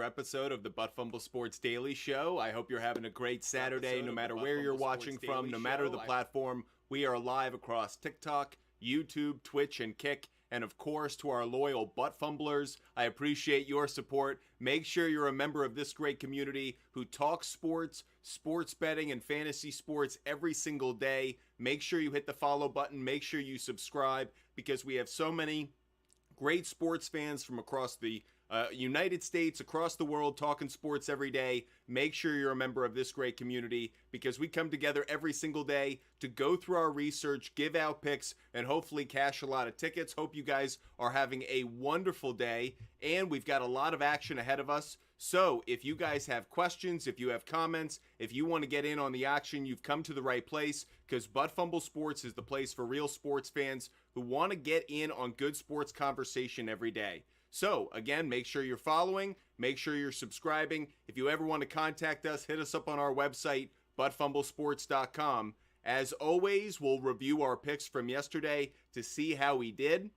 Episode of the Fumble Sports Daily Show. I hope you're having a great Saturday, no matter where you're watching from, no matter the platform. We are live across TikTok, YouTube, Twitch, and Kick. And of course, to our loyal butt fumblers, I appreciate your support. Make sure you're a member of this great community who talks sports, sports betting, and fantasy sports every single day. Make sure you hit the follow button. Make sure you subscribe, because we have so many great sports fans from across the United States, across the world, talking sports every day. Make sure you're a member of this great community, because we come together every single day to go through our research, give out picks, and hopefully cash a lot of tickets. Hope you guys are having a wonderful day, and we've got a lot of action ahead of us. So if you guys have questions, if you have comments, if you want to get in on the action, you've come to the right place, because Butt Fumble Sports is the place for real sports fans who want to get in on good sports conversation every day. So, again, make sure you're following, make sure you're subscribing. If you ever want to contact us, hit us up on our website, buttfumblesports.com. As always, we'll review our picks from yesterday to see how we did.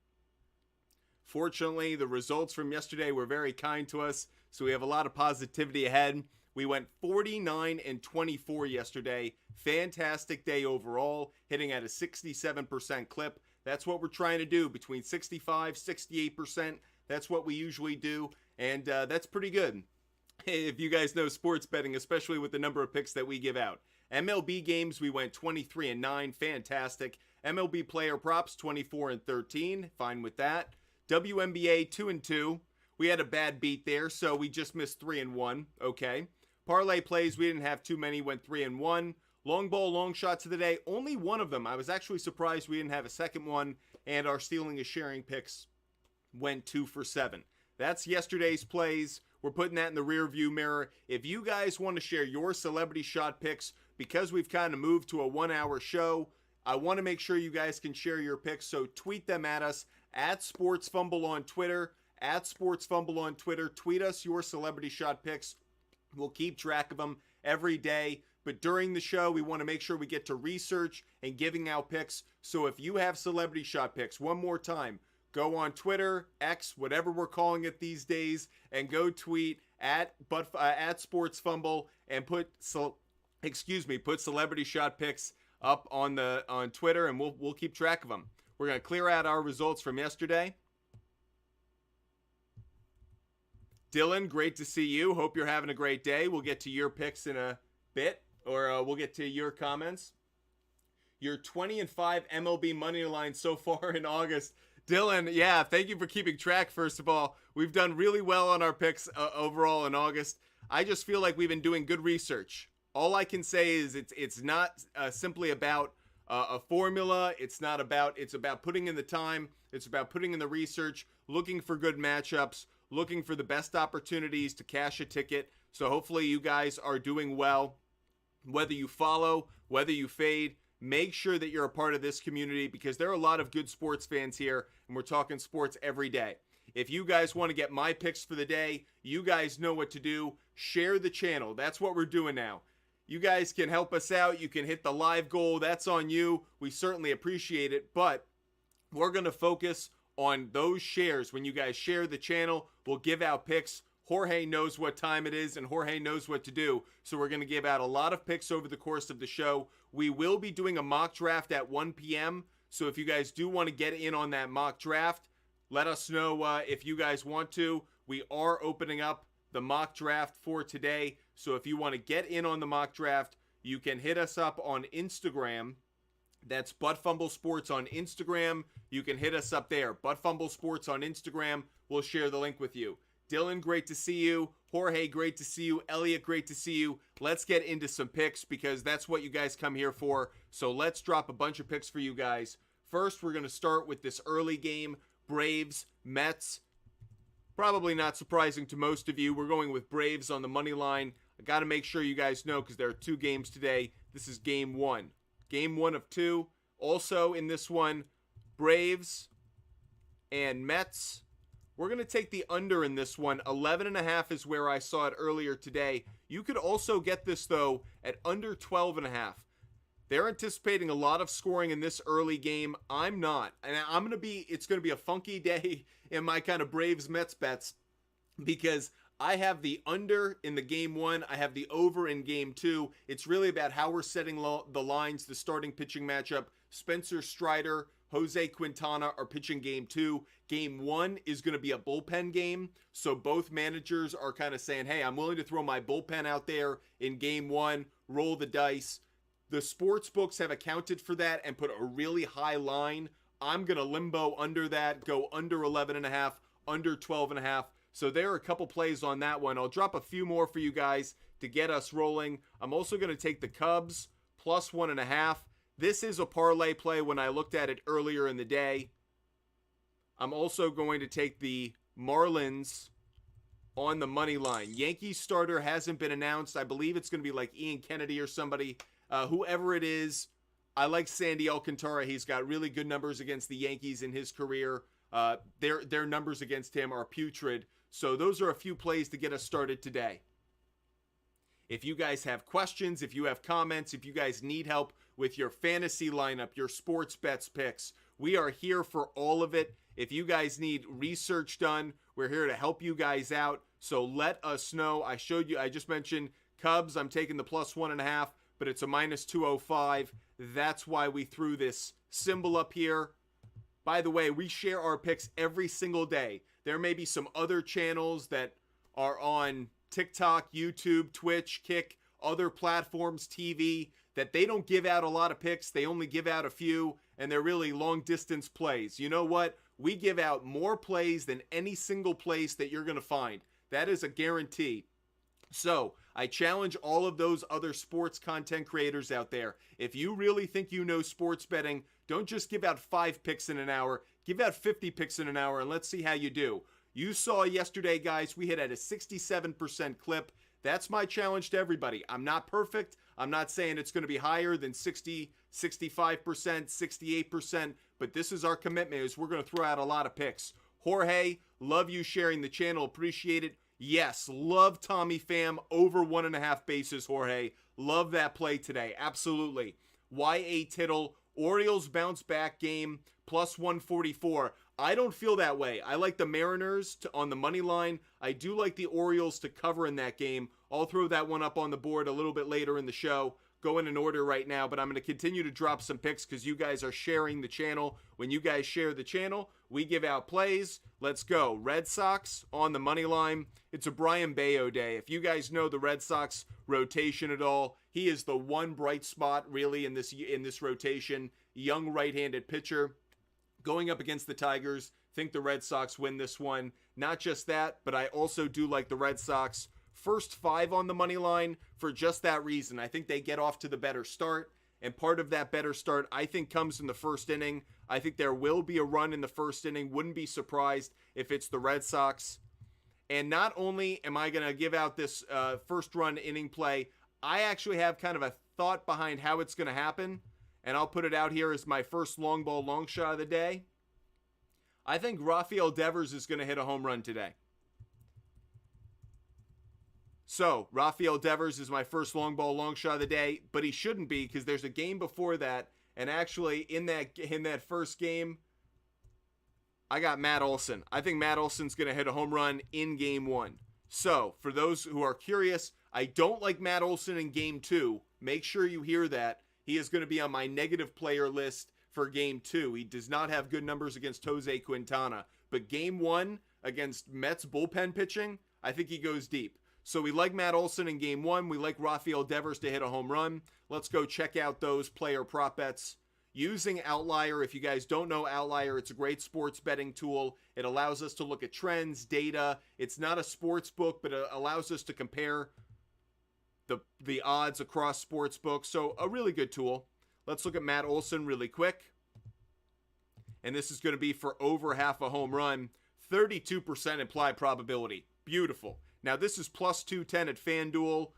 Fortunately, the results from yesterday were very kind to us, so we have a lot of positivity ahead. We went 49-24 yesterday. Fantastic day overall, hitting at a 67% clip. That's what we're trying to do, between 65-68%. That's what we usually do, and that's pretty good. If you guys know sports betting, especially with the number of picks that we give out. MLB games, we went 23-9, fantastic. MLB player props, 24-13, fine with that. WNBA, 2-2. We had a bad beat there, so we just missed 3-1, okay. Parlay plays, we didn't have too many, went 3-1. Long ball, long shots of the day, only one of them. I was actually surprised we didn't have a second one, and our stealing is sharing picks went 2 for 7. That's yesterday's plays. We're putting that in the rear view mirror. If you guys want to share your celebrity shot picks, because we've kind of moved to a 1-hour show, I want to make sure you guys can share your picks. So tweet them at us at SportsFumble on Twitter, at SportsFumble on Twitter. Tweet us your celebrity shot picks. We'll keep track of them every day. But during the show, we want to make sure we get to research and giving out picks. So if you have celebrity shot picks, one more time, go on Twitter, X, whatever we're calling it these days, and go tweet at SportsFumble and put celebrity shot picks up on Twitter, and we'll keep track of them. We're gonna clear out our results from yesterday. Dylan, great to see you. Hope you're having a great day. We'll get to your picks in a bit, or we'll get to your comments. Your 20-5 MLB money line so far in August. Dylan, yeah, thank you for keeping track, first of all. We've done really well on our picks overall in August. I just feel like we've been doing good research. All I can say is it's not simply about a formula. It's about putting in the time. It's about putting in the research, looking for good matchups, looking for the best opportunities to cash a ticket. So hopefully you guys are doing well. Whether you follow, whether you fade, make sure that you're a part of this community, because there are a lot of good sports fans here, and we're talking sports every day. If you guys want to get my picks for the day, you guys know what to do. Share the channel. That's what we're doing now. You guys can help us out. You can hit the live goal. That's on you. We certainly appreciate it, but we're going to focus on those shares. When you guys share the channel, we'll give out picks. Jorge knows what time it is, and Jorge knows what to do. So we're going to give out a lot of picks over the course of the show. We will be doing a mock draft at 1 p.m. So if you guys do want to get in on that mock draft, let us know if you guys want to. We are opening up the mock draft for today. So if you want to get in on the mock draft, you can hit us up on Instagram. That's Butt Fumble Sports on Instagram. You can hit us up there. Butt Fumble Sports on Instagram. We'll share the link with you. Dylan, great to see you. Jorge, great to see you. Elliot, great to see you. Let's get into some picks, because that's what you guys come here for. So let's drop a bunch of picks for you guys. First, we're going to start with this early game. Braves, Mets. Probably not surprising to most of you. We're going with Braves on the money line. I got to make sure you guys know, because there are 2 games today. This is game 1. Game 1 of 2. Also in this one, Braves and Mets. We're going to take the under in this one. 11.5 is where I saw it earlier today. You could also get this, though, at under 12.5. They're anticipating a lot of scoring in this early game. I'm not. And it's going to be a funky day in my kind of Braves-Mets bets, because I have the under in the game one. I have the over in game two. It's really about how we're setting the lines, the starting pitching matchup. Spencer Strider, Jose Quintana are pitching game two. Game one is going to be a bullpen game. So both managers are kind of saying, hey, I'm willing to throw my bullpen out there in game one, roll the dice. The sports books have accounted for that and put a really high line. I'm going to limbo under that, go under 11.5, under 12.5. So there are a couple plays on that one. I'll drop a few more for you guys to get us rolling. I'm also going to take the Cubs plus 1.5. This is a parlay play when I looked at it earlier in the day. I'm also going to take the Marlins on the money line. Yankees starter hasn't been announced. I believe it's going to be like Ian Kennedy or somebody. Whoever it is, I like Sandy Alcantara. He's got really good numbers against the Yankees in his career. Their numbers against him are putrid. So those are a few plays to get us started today. If you guys have questions, if you have comments, if you guys need help with your fantasy lineup, your sports bets picks, we are here for all of it. If you guys need research done, we're here to help you guys out. So let us know. I just mentioned Cubs. I'm taking the plus 1.5, but it's a minus 205. That's why we threw this symbol up here. By the way, we share our picks every single day. There may be some other channels that are on TikTok, YouTube, Twitch, Kick, other platforms, TV, that they don't give out a lot of picks. They only give out a few, and they're really long distance plays. You know what? We give out more plays than any single place that you're going to find. That is a guarantee. So I challenge all of those other sports content creators out there. If you really think you know sports betting, don't just give out 5 picks in an hour. Give out 50 picks in an hour, and let's see how you do. You saw yesterday, guys, we hit at a 67% clip. That's my challenge to everybody. I'm not perfect. I'm not saying it's going to be higher than 60, 65%, 68%, but this is our commitment, is we're going to throw out a lot of picks. Jorge, love you sharing the channel. Appreciate it. Yes, love Tommy Pham over 1.5 bases, Jorge. Love that play today. Absolutely. Y.A. Tittle, Orioles bounce back game, plus 144. I don't feel that way. I like the Mariners on the money line. I do like the Orioles to cover in that game. I'll throw that one up on the board a little bit later in the show. Going in order right now, but I'm going to continue to drop some picks because you guys are sharing the channel. When you guys share the channel, we give out plays. Let's go. Red Sox on the money line. It's a Brian Bayo day. If you guys know the Red Sox rotation at all, he is the one bright spot really in this rotation. Young right-handed pitcher. Going up against the Tigers, think the Red Sox win this one. Not just that, but I also do like the Red Sox first 5 on the money line for just that reason. I think they get off to the better start, and part of that better start I think comes in the first inning. I think there will be a run in the first inning. Wouldn't be surprised if it's the Red Sox. And not only am I going to give out this first run inning play, I actually have kind of a thought behind how it's going to happen, and I'll put it out here as my first long ball long shot of the day. I think Rafael Devers is going to hit a home run today. So, Rafael Devers is my first long ball long shot of the day, but he shouldn't be because there's a game before that, and actually in that first game, I got Matt Olson. I think Matt Olson's going to hit a home run in game 1. So, for those who are curious, I don't like Matt Olson in game 2. Make sure you hear that. He is going to be on my negative player list for game 2. He does not have good numbers against Jose Quintana, but game 1 against Mets bullpen pitching, I think he goes deep. So we like Matt Olson in game 1. We like Rafael Devers to hit a home run. Let's go check out those player prop bets. Using Outlier, if you guys don't know Outlier, it's a great sports betting tool. It allows us to look at trends, data. It's not a sports book, but it allows us to compare the odds across sports books. So a really good tool. Let's look at Matt Olson really quick. And this is going to be for over half a home run. 32% implied probability. Beautiful. Now, this is plus 210 at FanDuel.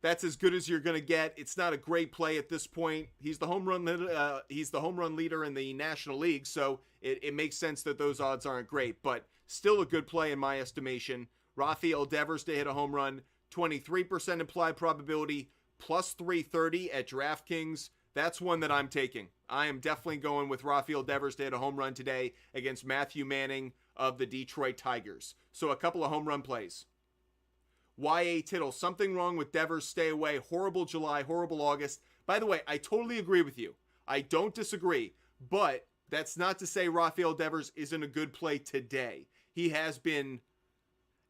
That's as good as you're going to get. It's not a great play at this point. He's the home run leader in the National League, so it makes sense that those odds aren't great, but still a good play in my estimation. Rafael Devers to hit a home run, 23% implied probability, plus 330 at DraftKings. That's one that I'm taking. I am definitely going with Rafael Devers to hit a home run today against Matthew Manning. of the Detroit Tigers. So a couple of home run plays. Y.A. Tittle, something wrong with Devers, stay away. Horrible July, horrible August. By the way, I totally agree with you. I don't disagree, but that's not to say Rafael Devers isn't a good play today. He has been,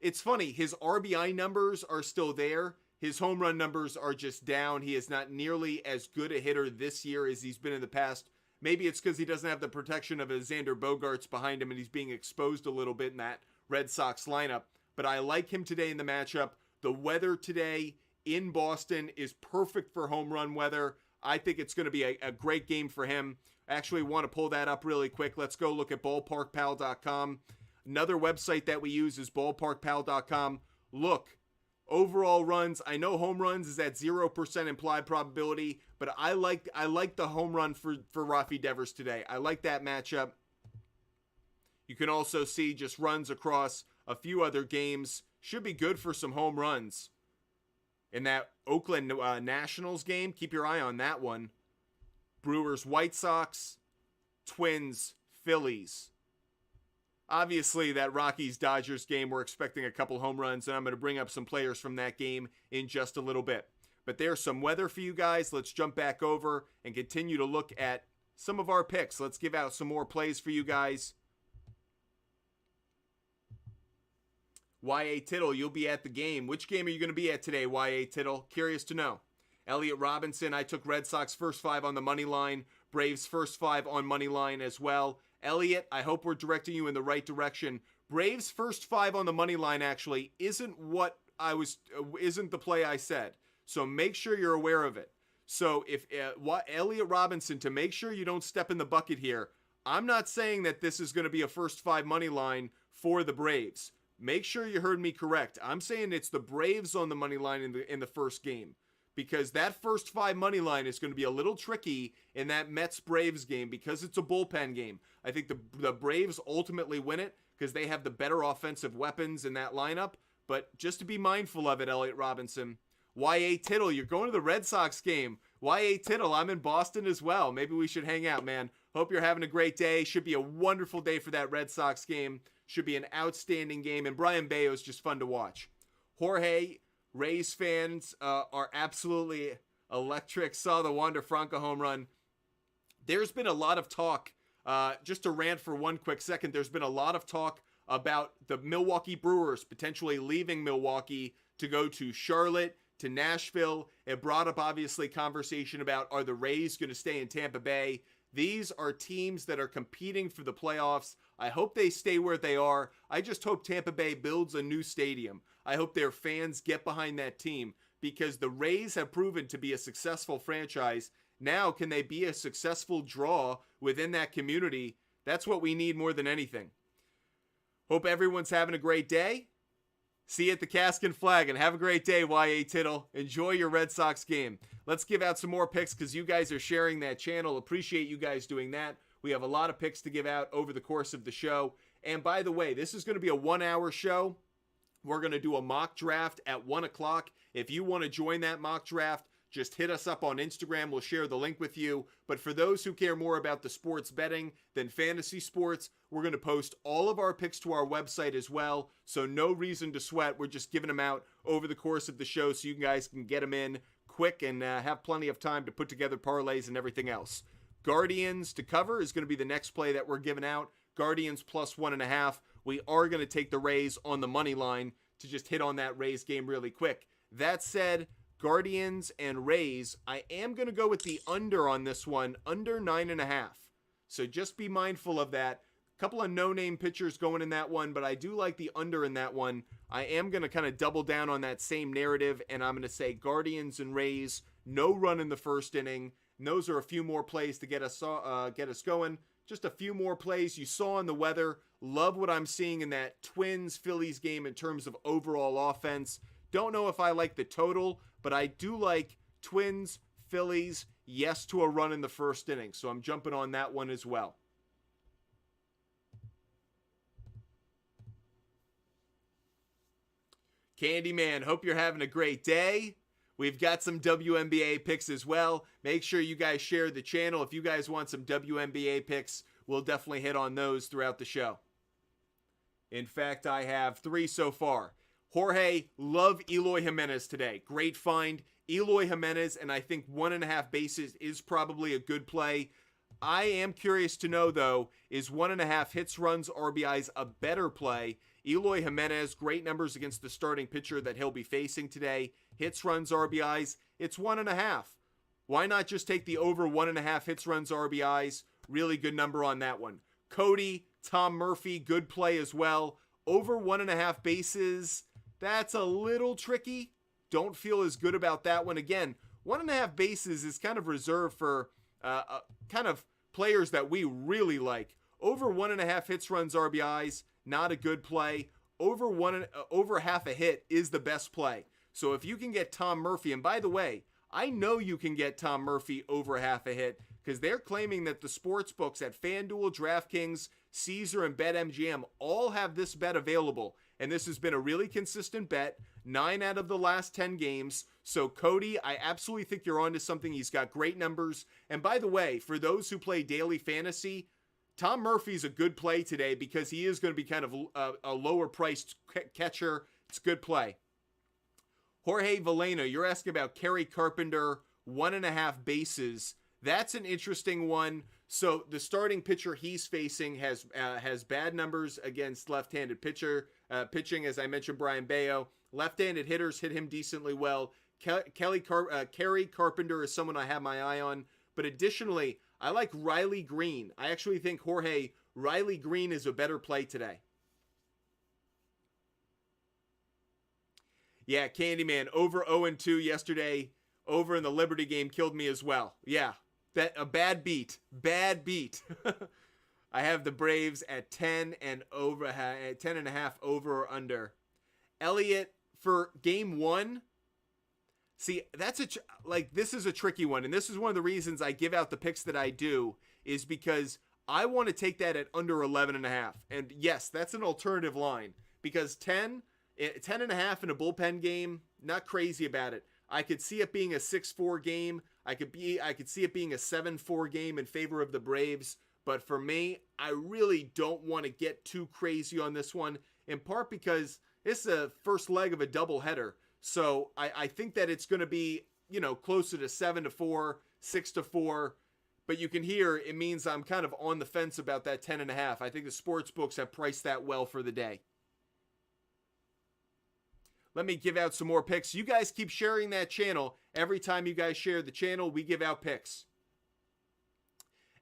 it's funny, his RBI numbers are still there. His home run numbers are just down. He is not nearly as good a hitter this year as he's been in the past. Maybe it's because he doesn't have the protection of a Xander Bogaerts behind him and he's being exposed a little bit in that Red Sox lineup. But I like him today in the matchup. The weather today in Boston is perfect for home run weather. I think it's going to be a great game for him. I actually want to pull that up really quick. Let's go look at ballparkpal.com. Another website that we use is ballparkpal.com. Look, overall runs. I know home runs is at 0% implied probability, but I like the home run for Rafi Devers today. I like that matchup. You can also see just runs across a few other games. Should be good for some home runs. In that Oakland Nationals game, keep your eye on that one. Brewers, White Sox, Twins, Phillies. Obviously, that Rockies-Dodgers game, we're expecting a couple home runs, and I'm going to bring up some players from that game in just a little bit. But there's some weather for you guys. Let's jump back over and continue to look at some of our picks. Let's give out some more plays for you guys. Y.A. Tittle, you'll be at the game. Which game are you going to be at today, Y.A. Tittle? Curious to know. Elliot Robinson, I took Red Sox first 5 on the money line. Braves first 5 on money line as well. Elliot, I hope we're directing you in the right direction. Braves first 5 on the money line actually isn't the play I said. So make sure you're aware of it. So if Elliot Robinson, to make sure you don't step in the bucket here, I'm not saying that this is going to be a first 5 money line for the Braves. Make sure you heard me correct. I'm saying it's the Braves on the money line in the first game, because that first 5 money line is going to be a little tricky in that Mets-Braves game because it's a bullpen game. I think the Braves ultimately win it because they have the better offensive weapons in that lineup, but just to be mindful of it, Elliot Robinson. Y.A. Tittle, you're going to the Red Sox game. Y.A. Tittle, I'm in Boston as well. Maybe we should hang out, man. Hope you're having a great day. Should be a wonderful day for that Red Sox game. Should be an outstanding game, and Brian Bayo is just fun to watch. Jorge, Rays fans are absolutely electric. Saw the Wander Franco home run. There's been a lot of talk, just to rant for one quick second, there's been a lot of talk about the Milwaukee Brewers potentially leaving Milwaukee to go to Charlotte, to Nashville. It brought up, obviously, conversation about, are the Rays going to stay in Tampa Bay? These are teams that are competing for the playoffs. I hope they stay where they are. I just hope Tampa Bay builds a new stadium. I hope their fans get behind that team, because the Rays have proven to be a successful franchise. Now, can they be a successful draw within that community? That's what we need more than anything. Hope everyone's having a great day. See you at the Cask and Flag, and have a great day, Y.A. Tittle. Enjoy your Red Sox game. Let's give out some more picks because you guys are sharing that channel. Appreciate you guys doing that. We have a lot of picks to give out over the course of the show. And by the way, this is going to be a 1-hour show. We're going to do a mock draft at 1 o'clock. If you want to join that mock draft, just hit us up on Instagram. We'll share the link with you. But for those who care more about the sports betting than fantasy sports, we're going to post all of our picks to our website as well. So no reason to sweat. We're just giving them out over the course of the show so you guys can get them in quick and have plenty of time to put together parlays and everything else. Guardians to cover is going to be the next play that we're giving out. Guardians plus 1.5. We are going to take the Rays on the money line to just hit on that Rays game really quick. That said, Guardians and Rays, I am going to go with the under on this one, under 9.5. So just be mindful of that. A couple of no-name pitchers going in that one, but I do like the under in that one. I am going to kind of double down on that same narrative, and I'm going to say Guardians and Rays, no run in the first inning. And those are a few more plays to get us going. Just a few more plays. You saw in the weather. Love what I'm seeing in that Twins-Phillies game in terms of overall offense. Don't know if I like the total, but I do like Twins, Phillies, yes to a run in the first inning. So I'm jumping on that one as well. Candyman, hope you're having a great day. We've got some WNBA picks as well. Make sure you guys share the channel. If you guys want some WNBA picks, we'll definitely hit on those throughout the show. In fact, I have 3 so far. Jorge, love Eloy Jimenez today. Great find. Eloy Jimenez, and I think 1.5 bases is probably a good play. I am curious to know, though, is 1.5 hits, runs, RBIs a better play? Eloy Jimenez, great numbers against the starting pitcher that he'll be facing today. Hits, runs, RBIs, it's 1.5. Why not just take the over 1.5 hits, runs, RBIs? Really good number on that one. Cody, Tom Murphy, good play as well. Over 1.5 bases, that's a little tricky. Don't feel as good about that one. Again, 1.5 bases is kind of reserved for kind of players that we really like. Over 1.5 hits, runs, RBIs, not a good play. Over half a hit is the best play. So if you can get Tom Murphy, and by the way, I know you can get Tom Murphy over half a hit because they're claiming that the sports books at FanDuel, DraftKings, Caesar, and BetMGM all have this bet available. And this has been a really consistent bet, 9 out of the last 10 games. So Cody, I absolutely think you're onto something. He's got great numbers. And by the way, for those who play daily fantasy, Tom Murphy's a good play today because he is going to be kind of a lower priced catcher. It's a good play. Jorge Valena, you're asking about Kerry Carpenter, 1.5 bases. That's an interesting one. So the starting pitcher he's facing has bad numbers against left-handed pitching. As I mentioned, Brian Bayo. Left-handed hitters hit him decently well. Kerry Carpenter is someone I have my eye on. But additionally, I like Riley Green. I actually think Riley Green is a better play today. Yeah, Candyman, over 0-2 yesterday, over in the Liberty game, killed me as well. Yeah, a bad beat. I have the Braves at 10 and over, at 10.5 over or under. Elliott for game 1. See, this is a tricky one, and this is one of the reasons I give out the picks that I do, is because I want to take that at under 11.5. And yes, that's an alternative line because 10.5 in a bullpen game, not crazy about it. I could see it being a 6-4 game. I could see it being a 7-4 game in favor of the Braves. But for me, I really don't want to get too crazy on this one, in part because it's the first leg of a doubleheader. So I think that it's going to be, closer to 7-4, 6-4. But you can hear it means I'm kind of on the fence about that 10.5. I think the sports books have priced that well for the day. Let me give out some more picks. You guys keep sharing that channel. Every time you guys share the channel, we give out picks.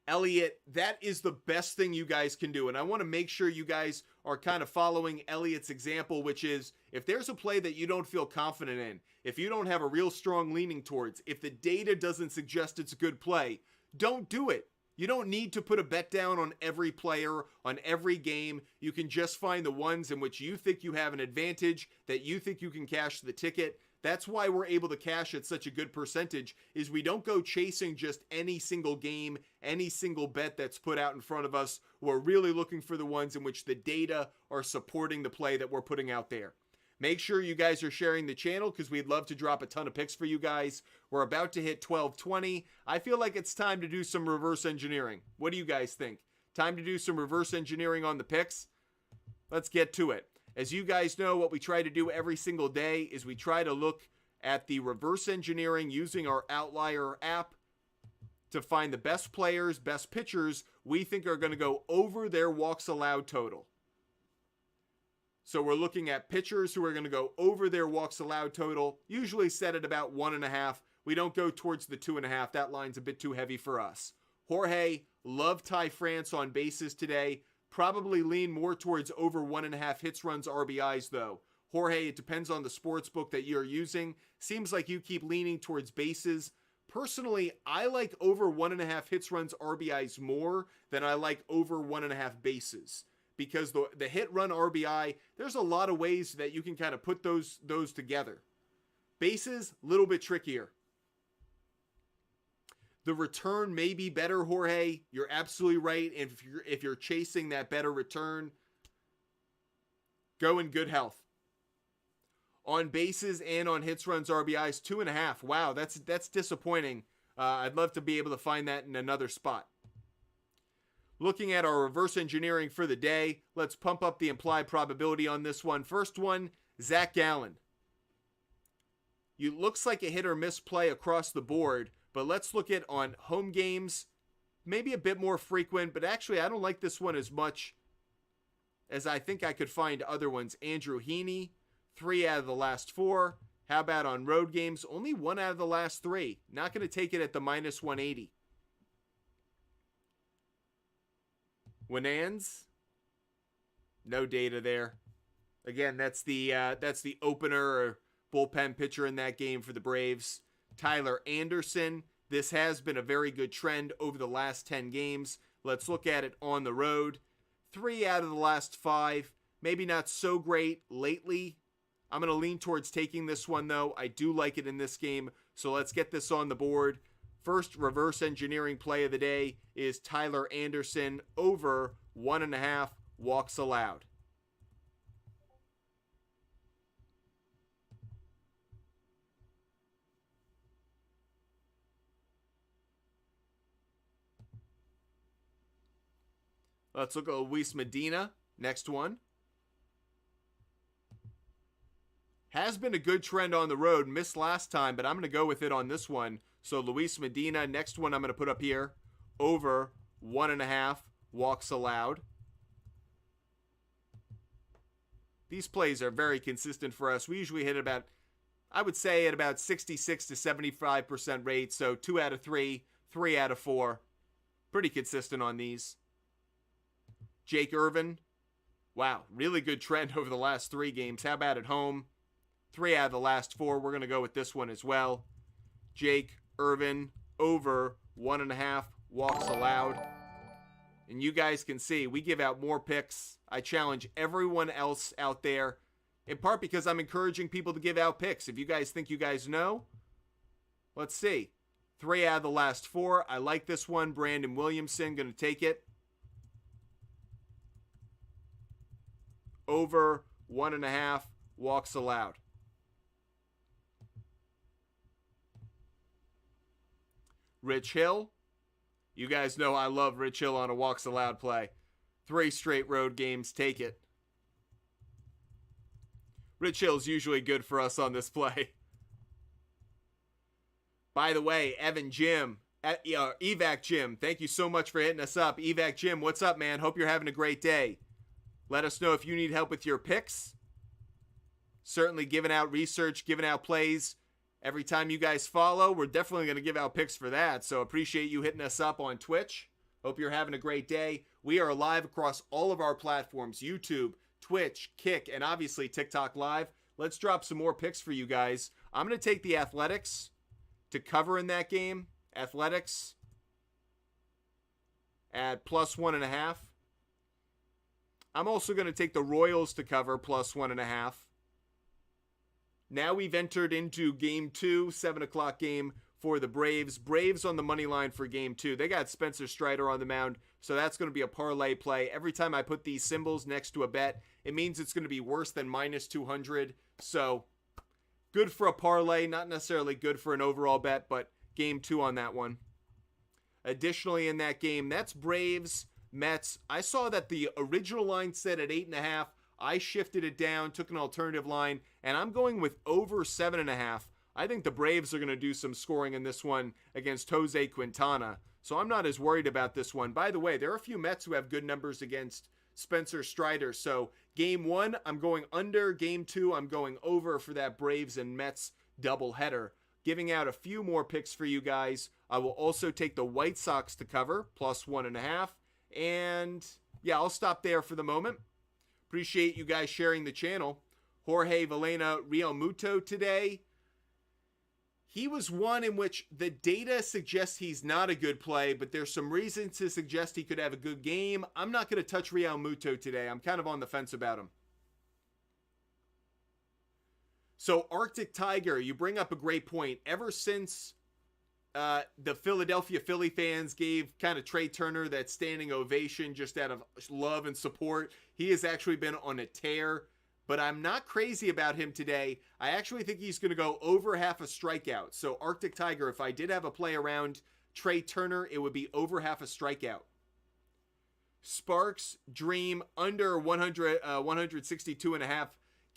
Elliott, that is the best thing you guys can do. And I want to make sure you guys are kind of following Elliott's example, which is if there's a play that you don't feel confident in, if you don't have a real strong leaning towards, if the data doesn't suggest it's a good play, don't do it. You don't need to put a bet down on every player, on every game. You can just find the ones in which you think you have an advantage, that you think you can cash the ticket. That's why we're able to cash at such a good percentage, is we don't go chasing just any single game, any single bet that's put out in front of us. We're really looking for the ones in which the data are supporting the play that we're putting out there. Make sure you guys are sharing the channel because we'd love to drop a ton of picks for you guys. We're about to hit 12:20. I feel like it's time to do some reverse engineering. What do you guys think? Time to do some reverse engineering on the picks? Let's get to it. As you guys know, what we try to do every single day is we try to look at the reverse engineering using our Outlier app to find the best players, best pitchers we think are going to go over their walks allowed total. So we're looking at pitchers who are going to go over their walks allowed total, usually set at about 1.5. We don't go towards the 2.5. That line's a bit too heavy for us. Jorge, love Ty France on bases today. Probably lean more towards over 1.5 hits, runs, RBIs though. Jorge, it depends on the sports book that you're using. Seems like you keep leaning towards bases. Personally, I like over 1.5 hits, runs, RBIs more than I like over 1.5 bases. Because the hit, run, RBI, there's a lot of ways that you can kind of put those together. Bases, a little bit trickier. The return may be better, Jorge. You're absolutely right. If you're chasing that better return, go in good health. On bases and on hits, runs, RBIs, 2.5. Wow, that's disappointing. I'd love to be able to find that in another spot. Looking at our reverse engineering for the day, let's pump up the implied probability on this one. First one, Zach Gallen. It looks like a hit or miss play across the board, but let's look at on home games, maybe a bit more frequent, but actually I don't like this one as much as I think I could find other ones. Andrew Heaney, 3 out of the last 4. How about on road games? Only 1 out of the last 3. Not going to take it at the minus 180. Winans, no data there. Again, that's the opener or bullpen pitcher in that game for the Braves. Tyler Anderson, this has been a very good trend over the last 10 games. Let's look at it on the road. 3 out of the last 5. Maybe not so great lately. I'm going to lean towards taking this one, though. I do like it in this game, so let's get this on the board. First reverse engineering play of the day is Tyler Anderson over 1.5 walks allowed. Let's look at Luis Medina. Next one. Has been a good trend on the road. Missed last time, but I'm going to go with it on this one. So Luis Medina, next one I'm going to put up here. Over 1.5 walks allowed. These plays are very consistent for us. We usually hit about, I would say, at about 66 to 75% rate. So 2 out of 3, 3 out of 4. Pretty consistent on these. Jake Irvin. Wow, really good trend over the last 3 games. How about at home? 3 out of the last 4. We're going to go with this one as well. Jake Irvin over 1.5 walks allowed. And you guys can see we give out more picks. I challenge everyone else out there, in part because I'm encouraging people to give out picks. If you guys think you guys know, let's see. 3 out of the last 4. I like this one. Brandon Williamson, going to take it. Over 1.5 walks allowed. Rich Hill. You guys know I love Rich Hill on a walks allowed play. 3 straight road games. Take it. Rich Hill's usually good for us on this play. By the way, Evan Jim, Evac Jim, thank you so much for hitting us up. Evac Jim, what's up, man? Hope you're having a great day. Let us know if you need help with your picks. Certainly giving out research, giving out plays. Every time you guys follow, we're definitely going to give out picks for that. So appreciate you hitting us up on Twitch. Hope you're having a great day. We are live across all of our platforms, YouTube, Twitch, Kick, and obviously TikTok Live. Let's drop some more picks for you guys. I'm going to take the Athletics to cover in that game. Athletics at plus 1.5. I'm also going to take the Royals to cover plus 1.5. Now we've entered into game 2, 7 o'clock game for the Braves. Braves on the money line for game 2. They got Spencer Strider on the mound, so that's going to be a parlay play. Every time I put these symbols next to a bet, it means it's going to be worse than minus 200. So good for a parlay, not necessarily good for an overall bet, but game 2 on that one. Additionally in that game, that's Braves, Mets. I saw that the original line set at 8.5. I shifted it down, took an alternative line, and I'm going with over 7.5. I think the Braves are going to do some scoring in this one against Jose Quintana. So I'm not as worried about this one. By the way, there are a few Mets who have good numbers against Spencer Strider. So game 1, I'm going under. Game 2, I'm going over for that Braves and Mets doubleheader. Giving out a few more picks for you guys. I will also take the White Sox to cover, plus 1.5. And yeah, I'll stop there for the moment. Appreciate you guys sharing the channel. Jorge Valena Realmuto today. He was one in which the data suggests he's not a good play, but there's some reason to suggest he could have a good game. I'm not going to touch Realmuto today. I'm kind of on the fence about him. So Arctic Tiger, you bring up a great point. Ever since the Philadelphia Philly fans gave kind of Trey Turner that standing ovation just out of love and support, he has actually been on a tear. But I'm not crazy about him today. I actually think he's going to go over half a strikeout. So Arctic Tiger, if I did have a play around Trey Turner, it would be over half a strikeout. Sparks Dream under 162.5.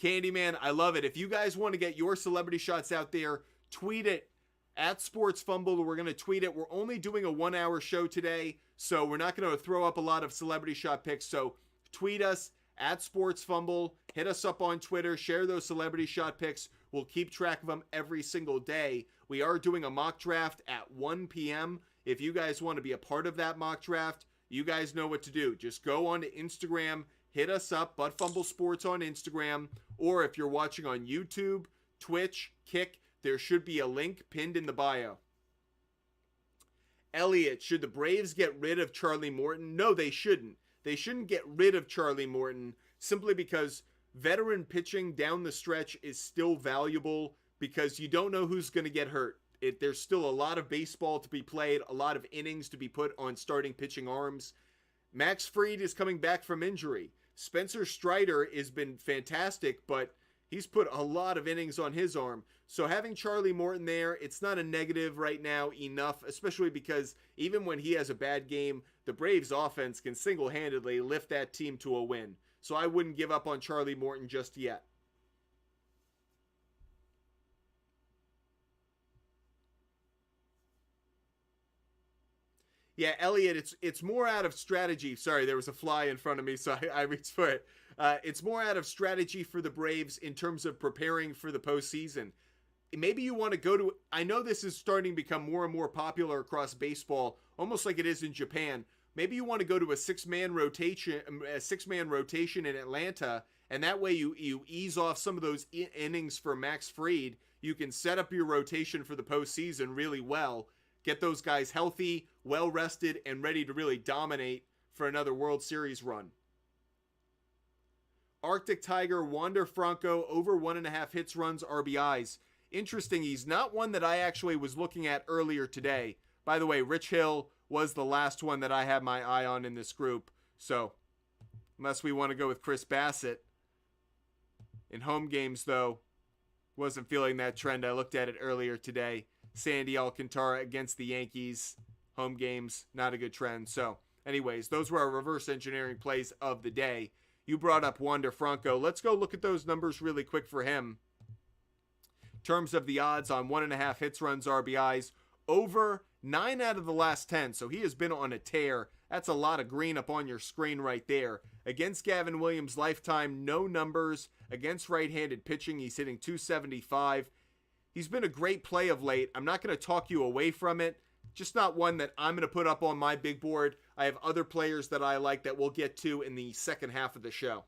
Candyman, I love it. If you guys want to get your celebrity shots out there, tweet it at Sports Fumble. We're going to tweet it. We're only doing a 1 hour show today, so we're not going to throw up a lot of celebrity shot picks. So tweet us at Sports Fumble. Hit us up on Twitter. Share those celebrity shot picks. We'll keep track of them every single day. We are doing a mock draft at 1 p.m. If you guys want to be a part of that mock draft, you guys know what to do. Just go on to Instagram. Hit us up, Butt Fumble Sports on Instagram. Or if you're watching on YouTube, Twitch, Kick, there should be a link pinned in the bio. Elliot, should the Braves get rid of Charlie Morton? No, they shouldn't. They shouldn't get rid of Charlie Morton simply because veteran pitching down the stretch is still valuable because you don't know who's going to get hurt. There's still a lot of baseball to be played, a lot of innings to be put on starting pitching arms. Max Fried is coming back from injury. Spencer Strider has been fantastic, but he's put a lot of innings on his arm. So having Charlie Morton there, it's not a negative right now enough, especially because even when he has a bad game, the Braves offense can single-handedly lift that team to a win. So I wouldn't give up on Charlie Morton just yet. Yeah, Elliot, it's more out of strategy. Sorry, there was a fly in front of me, so I reached for it. It's more out of strategy for the Braves in terms of preparing for the postseason. Maybe you want to go to, I know this is starting to become more and more popular across baseball, almost like it is in Japan. Maybe you want to go to a six-man rotation in Atlanta, and that way you ease off some of those innings for Max Fried. You can set up your rotation for the postseason really well. Get those guys healthy, well-rested, and ready to really dominate for another World Series run. Arctic Tiger, Wander Franco, over 1.5 hits, runs, RBIs. Interesting, he's not one that I actually was looking at earlier today. By the way, Rich Hill was the last one that I had my eye on in this group. So, unless we want to go with Chris Bassett. In home games, though, wasn't feeling that trend. I looked at it earlier today. Sandy Alcantara against the Yankees. Home games, not a good trend. So, anyways, those were our reverse engineering plays of the day. You brought up Wander Franco. Let's go look at those numbers really quick for him. In terms of the odds on 1.5 hits, runs, RBIs, over 9 out of the last 10. So he has been on a tear. That's a lot of green up on your screen right there. Against Gavin Williams' lifetime, no numbers. Against right-handed pitching, he's hitting .275. He's been a great play of late. I'm not going to talk you away from it. Just not one that I'm going to put up on my big board. I have other players that I like that we'll get to in the second half of the show.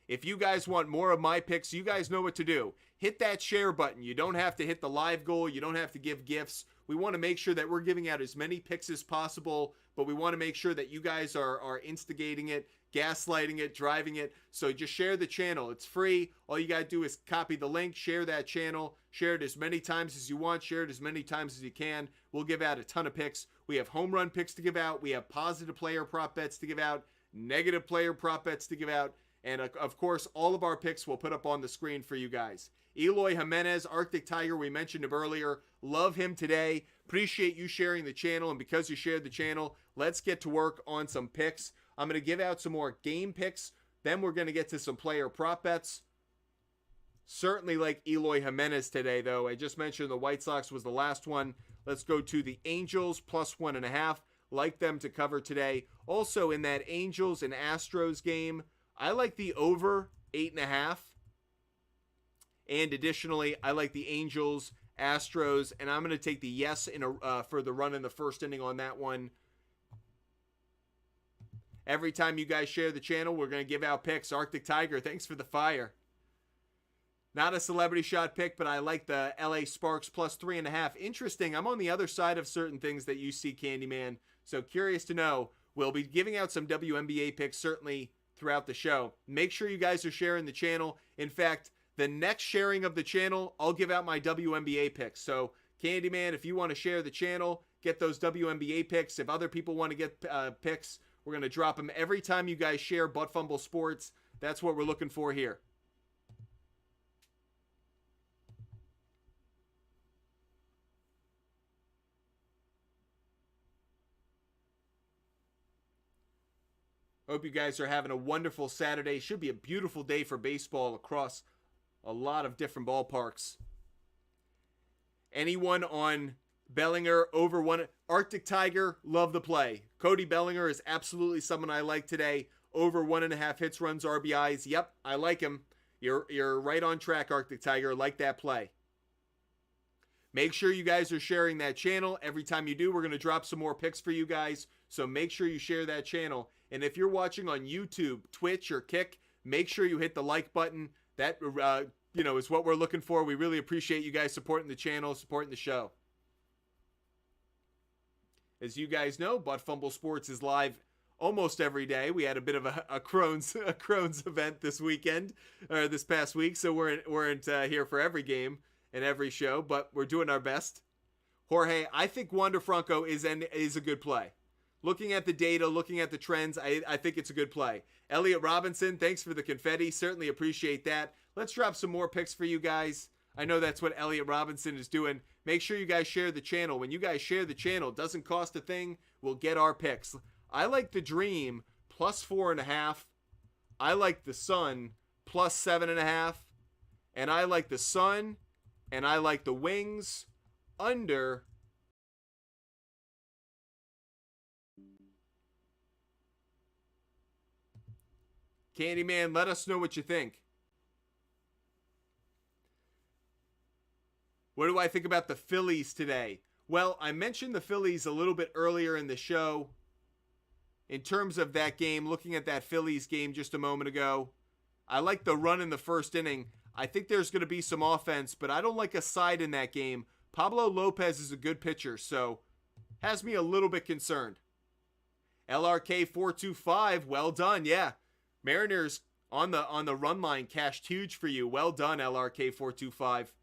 If you guys want more of my picks, you guys know what to do. Hit that share button. You don't have to hit the live goal. You don't have to give gifts. We want to make sure that we're giving out as many picks as possible, but we want to make sure that you guys are instigating it, gaslighting it, driving it. So just share the channel. It's free. All you got to do is copy the link, share that channel, share it as many times as you want, share it as many times as you can. We'll give out a ton of picks. We have home run picks to give out. We have positive player prop bets to give out, negative player prop bets to give out. And of course, all of our picks we'll put up on the screen for you guys. Eloy Jimenez, Arctic Tiger, we mentioned him earlier. Love him today. Appreciate you sharing the channel. And because you shared the channel, let's get to work on some picks. I'm going to give out some more game picks. Then we're going to get to some player prop bets. Certainly like Eloy Jimenez today, though. I just mentioned the White Sox was the last one. Let's go to the Angels, plus 1.5. Like them to cover today. Also in that Angels and Astros game, I like the over 8.5. And additionally, I like the Angels, Astros, and I'm going to take the yes for the run in the first inning on that one. Every time you guys share the channel, we're going to give out picks. Arctic Tiger, thanks for the fire. Not a celebrity shot pick, but I like the LA Sparks plus 3.5. Interesting. I'm on the other side of certain things that you see, Candyman. So curious to know. We'll be giving out some WNBA picks certainly throughout the show. Make sure you guys are sharing the channel. In fact, the next sharing of the channel, I'll give out my WNBA picks. So Candyman, if you want to share the channel, get those WNBA picks. If other people want to get picks, we're going to drop them every time you guys share Butt Fumble Sports. That's what we're looking for here. Hope you guys are having a wonderful Saturday. Should be a beautiful day for baseball across a lot of different ballparks. Anyone on Bellinger over one? Arctic Tiger, love the play. Cody Bellinger is absolutely someone I like today. Over 1.5 hits, runs, RBIs. Yep, I like him. You're right on track, Arctic Tiger. Like that play. Make sure you guys are sharing that channel. Every time you do, we're going to drop some more picks for you guys. So make sure you share that channel. And if you're watching on YouTube, Twitch, or Kick, make sure you hit the like button. That is what we're looking for. We really appreciate you guys supporting the channel, supporting the show. As you guys know, But Fumble Sports is live almost every day. We had a bit of a Crohn's event this weekend, or this past week, so we weren't here for every game and every show, but we're doing our best. Jorge, I think Wander Franco is a good play. Looking at the data, looking at the trends, I think it's a good play. Elliot Robinson, thanks for the confetti. Certainly appreciate that. Let's drop some more picks for you guys. I know that's what Elliot Robinson is doing. Make sure you guys share the channel. When you guys share the channel, it doesn't cost a thing. We'll get our picks. I like the Dream plus 4.5. I like the Sun plus 7.5. And I like the Sun and I like the Wings under. Candyman, let us know what you think. What do I think about the Phillies today? Well, I mentioned the Phillies a little bit earlier in the show. In terms of that game, looking at that Phillies game just a moment ago, I like the run in the first inning. I think there's going to be some offense, but I don't like a side in that game. Pablo Lopez is a good pitcher, so has me a little bit concerned. LRK 425, well done, yeah. Mariners on the run line cashed huge for you. Well done, LRK 425.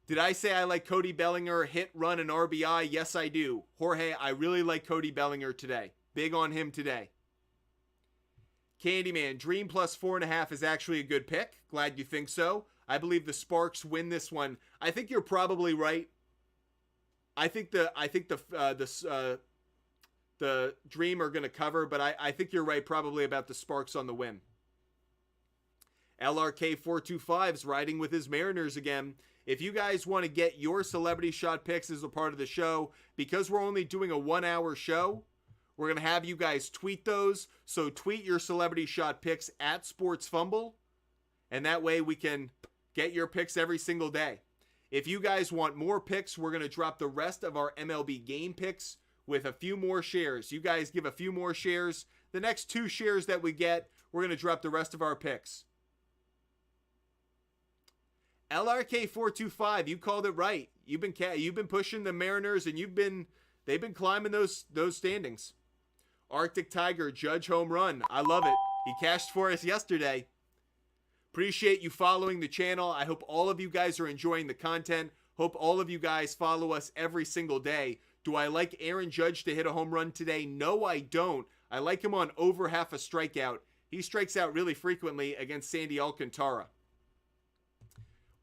Did I say I like Cody Bellinger, hit, run, and RBI? Yes, I do. Jorge, I really like Cody Bellinger today. Big on him today. Candyman, Dream plus 4.5 is actually a good pick. Glad you think so. I believe the Sparks win this one. I think you're probably right. I think the Dream are going to cover, but I think you're right probably about the Sparks on the win. LRK 425 is riding with his Mariners again. If you guys want to get your celebrity shot picks as a part of the show, because we're only doing a 1-hour show, we're going to have you guys tweet those. So tweet your celebrity shot picks at Sports Fumble, and that way we can get your picks every single day. If you guys want more picks, we're going to drop the rest of our MLB game picks with a few more shares. You guys give a few more shares. The next 2 shares that we get, we're going to drop the rest of our picks. LRK 425, you called it right. You've been pushing the Mariners, and they've been climbing those standings. Arctic Tiger, Judge home run. I love it. He cashed for us yesterday. Appreciate you following the channel. I hope all of you guys are enjoying the content. Hope all of you guys follow us every single day. Do I like Aaron Judge to hit a home run today? No, I don't. I like him on over half a strikeout. He strikes out really frequently against Sandy Alcantara.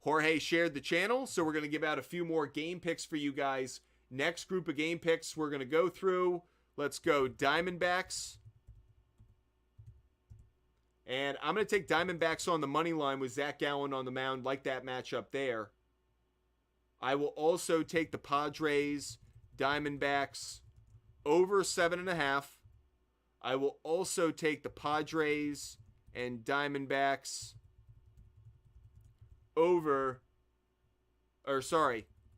Jorge shared the channel, so we're going to give out a few more game picks for you guys. Next group of game picks we're going to go through. Let's go Diamondbacks. And I'm going to take Diamondbacks on the money line with Zach Gallen on the mound. Like that matchup there. I will also take the Padres, Diamondbacks, over 7.5. I will also take the Padres and Diamondbacks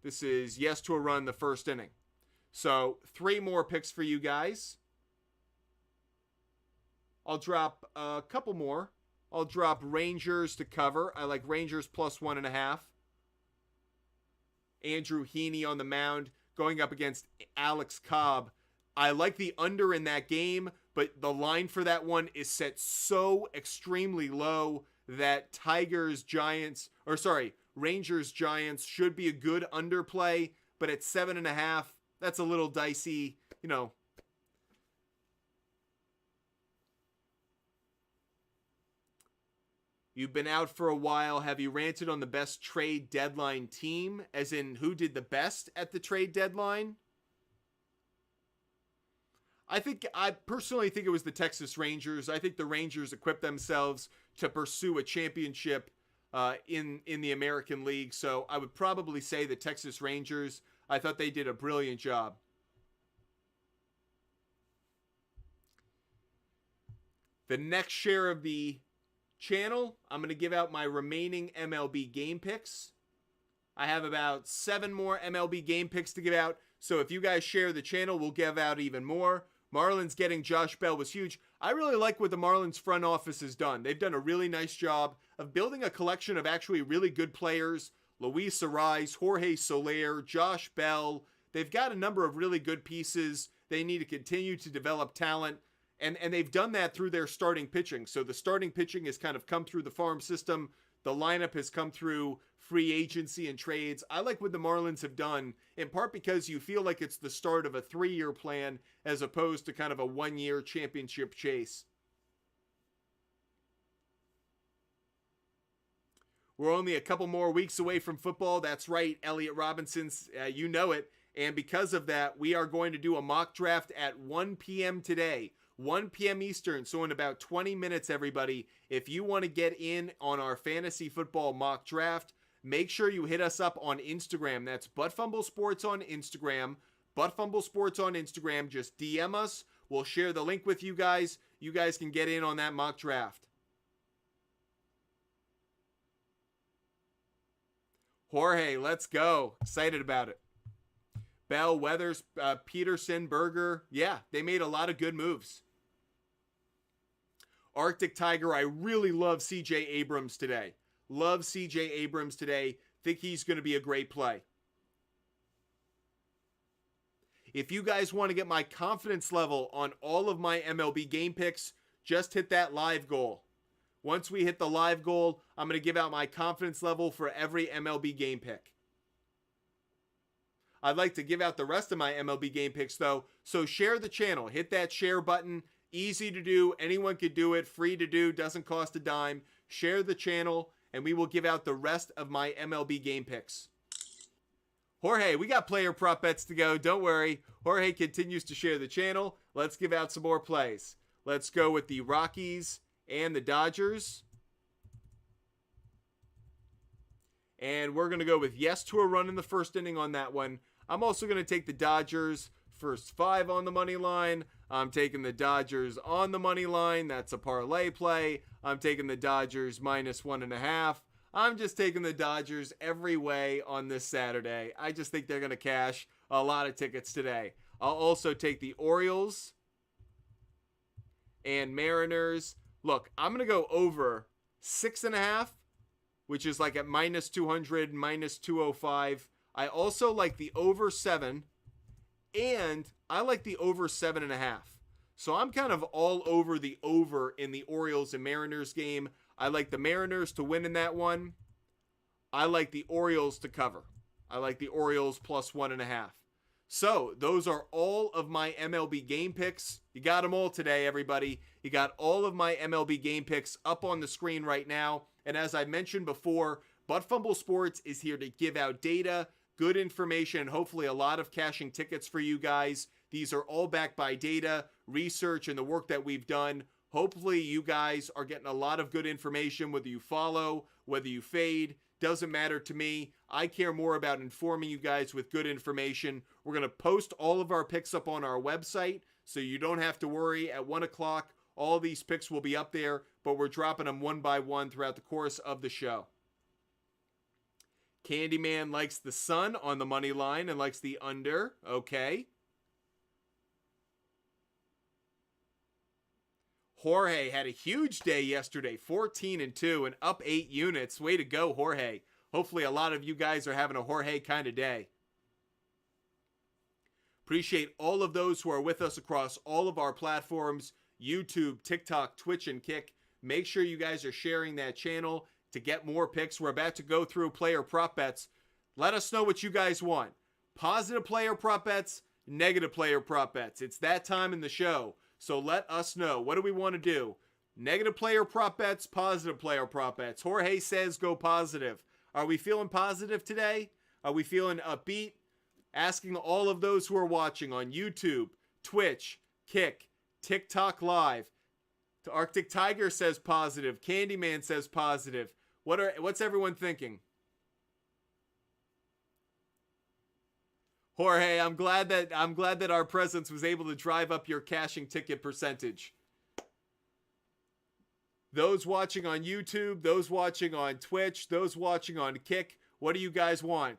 this is yes to a run the first inning. So 3 more picks for you guys. I'll drop a couple more. I'll drop Rangers to cover. I like Rangers plus 1.5. Andrew Heaney on the mound going up against Alex Cobb. I like the under in that game, but the line for that one is set so extremely low that Rangers Giants should be a good underplay, but at 7.5, that's a little dicey, You've been out for a while. Have you ranted on the best trade deadline team? As in, who did the best at the trade deadline? I personally think it was the Texas Rangers. I think the Rangers equipped themselves to pursue a championship in the American League. So I would probably say the Texas Rangers. I thought they did a brilliant job. The next share of the channel, I'm going to give out my remaining MLB game picks. I have about 7 more MLB game picks to give out. So if you guys share the channel, we'll give out even more. Marlins getting Josh Bell was huge. I really like what the Marlins front office has done. They've done a really nice job of building a collection of actually really good players. Luis Ariz, Jorge Soler, Josh Bell. They've got a number of really good pieces. They need to continue to develop talent. And they've done that through their starting pitching. So the starting pitching has kind of come through the farm system. The lineup has come through free agency and trades. I like what the Marlins have done, in part because you feel like it's the start of a 3-year plan as opposed to kind of a 1-year championship chase. We're only a couple more weeks away from football. That's right, Elliot Robinson's, you know it. And because of that, we are going to do a mock draft at 1 p.m. today. 1 p.m. Eastern, so in about 20 minutes, everybody. If you want to get in on our fantasy football mock draft, make sure you hit us up on Instagram. That's Fumble Sports on Instagram. Fumble Sports on Instagram. Just DM us. We'll share the link with you guys. You guys can get in on that mock draft. Jorge, let's go. Excited about it. Bell, Weathers, Peterson, Berger. Yeah, they made a lot of good moves. Arctic Tiger, I really love C.J. Abrams today. Love C.J. Abrams today. Think he's going to be a great play. If you guys want to get my confidence level on all of my MLB game picks, just hit that live goal. Once we hit the live goal, I'm going to give out my confidence level for every MLB game pick. I'd like to give out the rest of my MLB game picks though, so share the channel. Hit that share button. Easy to do. Anyone could do it. Free to do. Doesn't cost a dime. Share the channel, and we will give out the rest of my MLB game picks. Jorge, we got player prop bets to go. Don't worry. Jorge continues to share the channel. Let's give out some more plays. Let's go with the Rockies and the Dodgers. And we're going to go with yes to a run in the first inning on that one. I'm also going to take the Dodgers first 5 on the money line. I'm taking the Dodgers on the money line. That's a parlay play. I'm taking the Dodgers minus 1.5. I'm just taking the Dodgers every way on this Saturday. I just think they're going to cash a lot of tickets today. I'll also take the Orioles and Mariners. Look, I'm going to go over 6.5, which is like at minus 200, minus 205. I also like the over 7, and I like the over 7.5. So I'm kind of all over the over in the Orioles and Mariners game. I like the Mariners to win in that one. I like the Orioles to cover. I like the Orioles plus 1.5. So those are all of my MLB game picks. You got them all today, everybody. You got all of my MLB game picks up on the screen right now. And as I mentioned before, Fumble Sports is here to give out data, good information, and hopefully a lot of cashing tickets for you guys. These are all backed by data, research, and the work that we've done. Hopefully you guys are getting a lot of good information, whether you follow, whether you fade. Doesn't matter to me. I care more about informing you guys with good information. We're going to post all of our picks up on our website, so you don't have to worry. At 1 o'clock, all these picks will be up there, but we're dropping them one by one throughout the course of the show. Candyman likes the Sun on the money line and likes the under. Okay. Jorge had a huge day yesterday, 14-2 and up 8 units. Way to go, Jorge. Hopefully a lot of you guys are having a Jorge kind of day. Appreciate all of those who are with us across all of our platforms, YouTube, TikTok, Twitch, and Kick. Make sure you guys are sharing that channel to get more picks. We're about to go through player prop bets. Let us know what you guys want. Positive player prop bets, negative player prop bets. It's that time in the show. So let us know. What do we want to do? Negative player prop bets, positive player prop bets. Jorge says go positive. Are we feeling positive today? Are we feeling upbeat? Asking all of those who are watching on YouTube, Twitch, Kick, TikTok Live. Arctic Tiger says positive. Candyman says positive. What's everyone thinking? Jorge, I'm glad that our presence was able to drive up your cashing ticket percentage. Those watching on YouTube, those watching on Twitch, those watching on Kick, what do you guys want?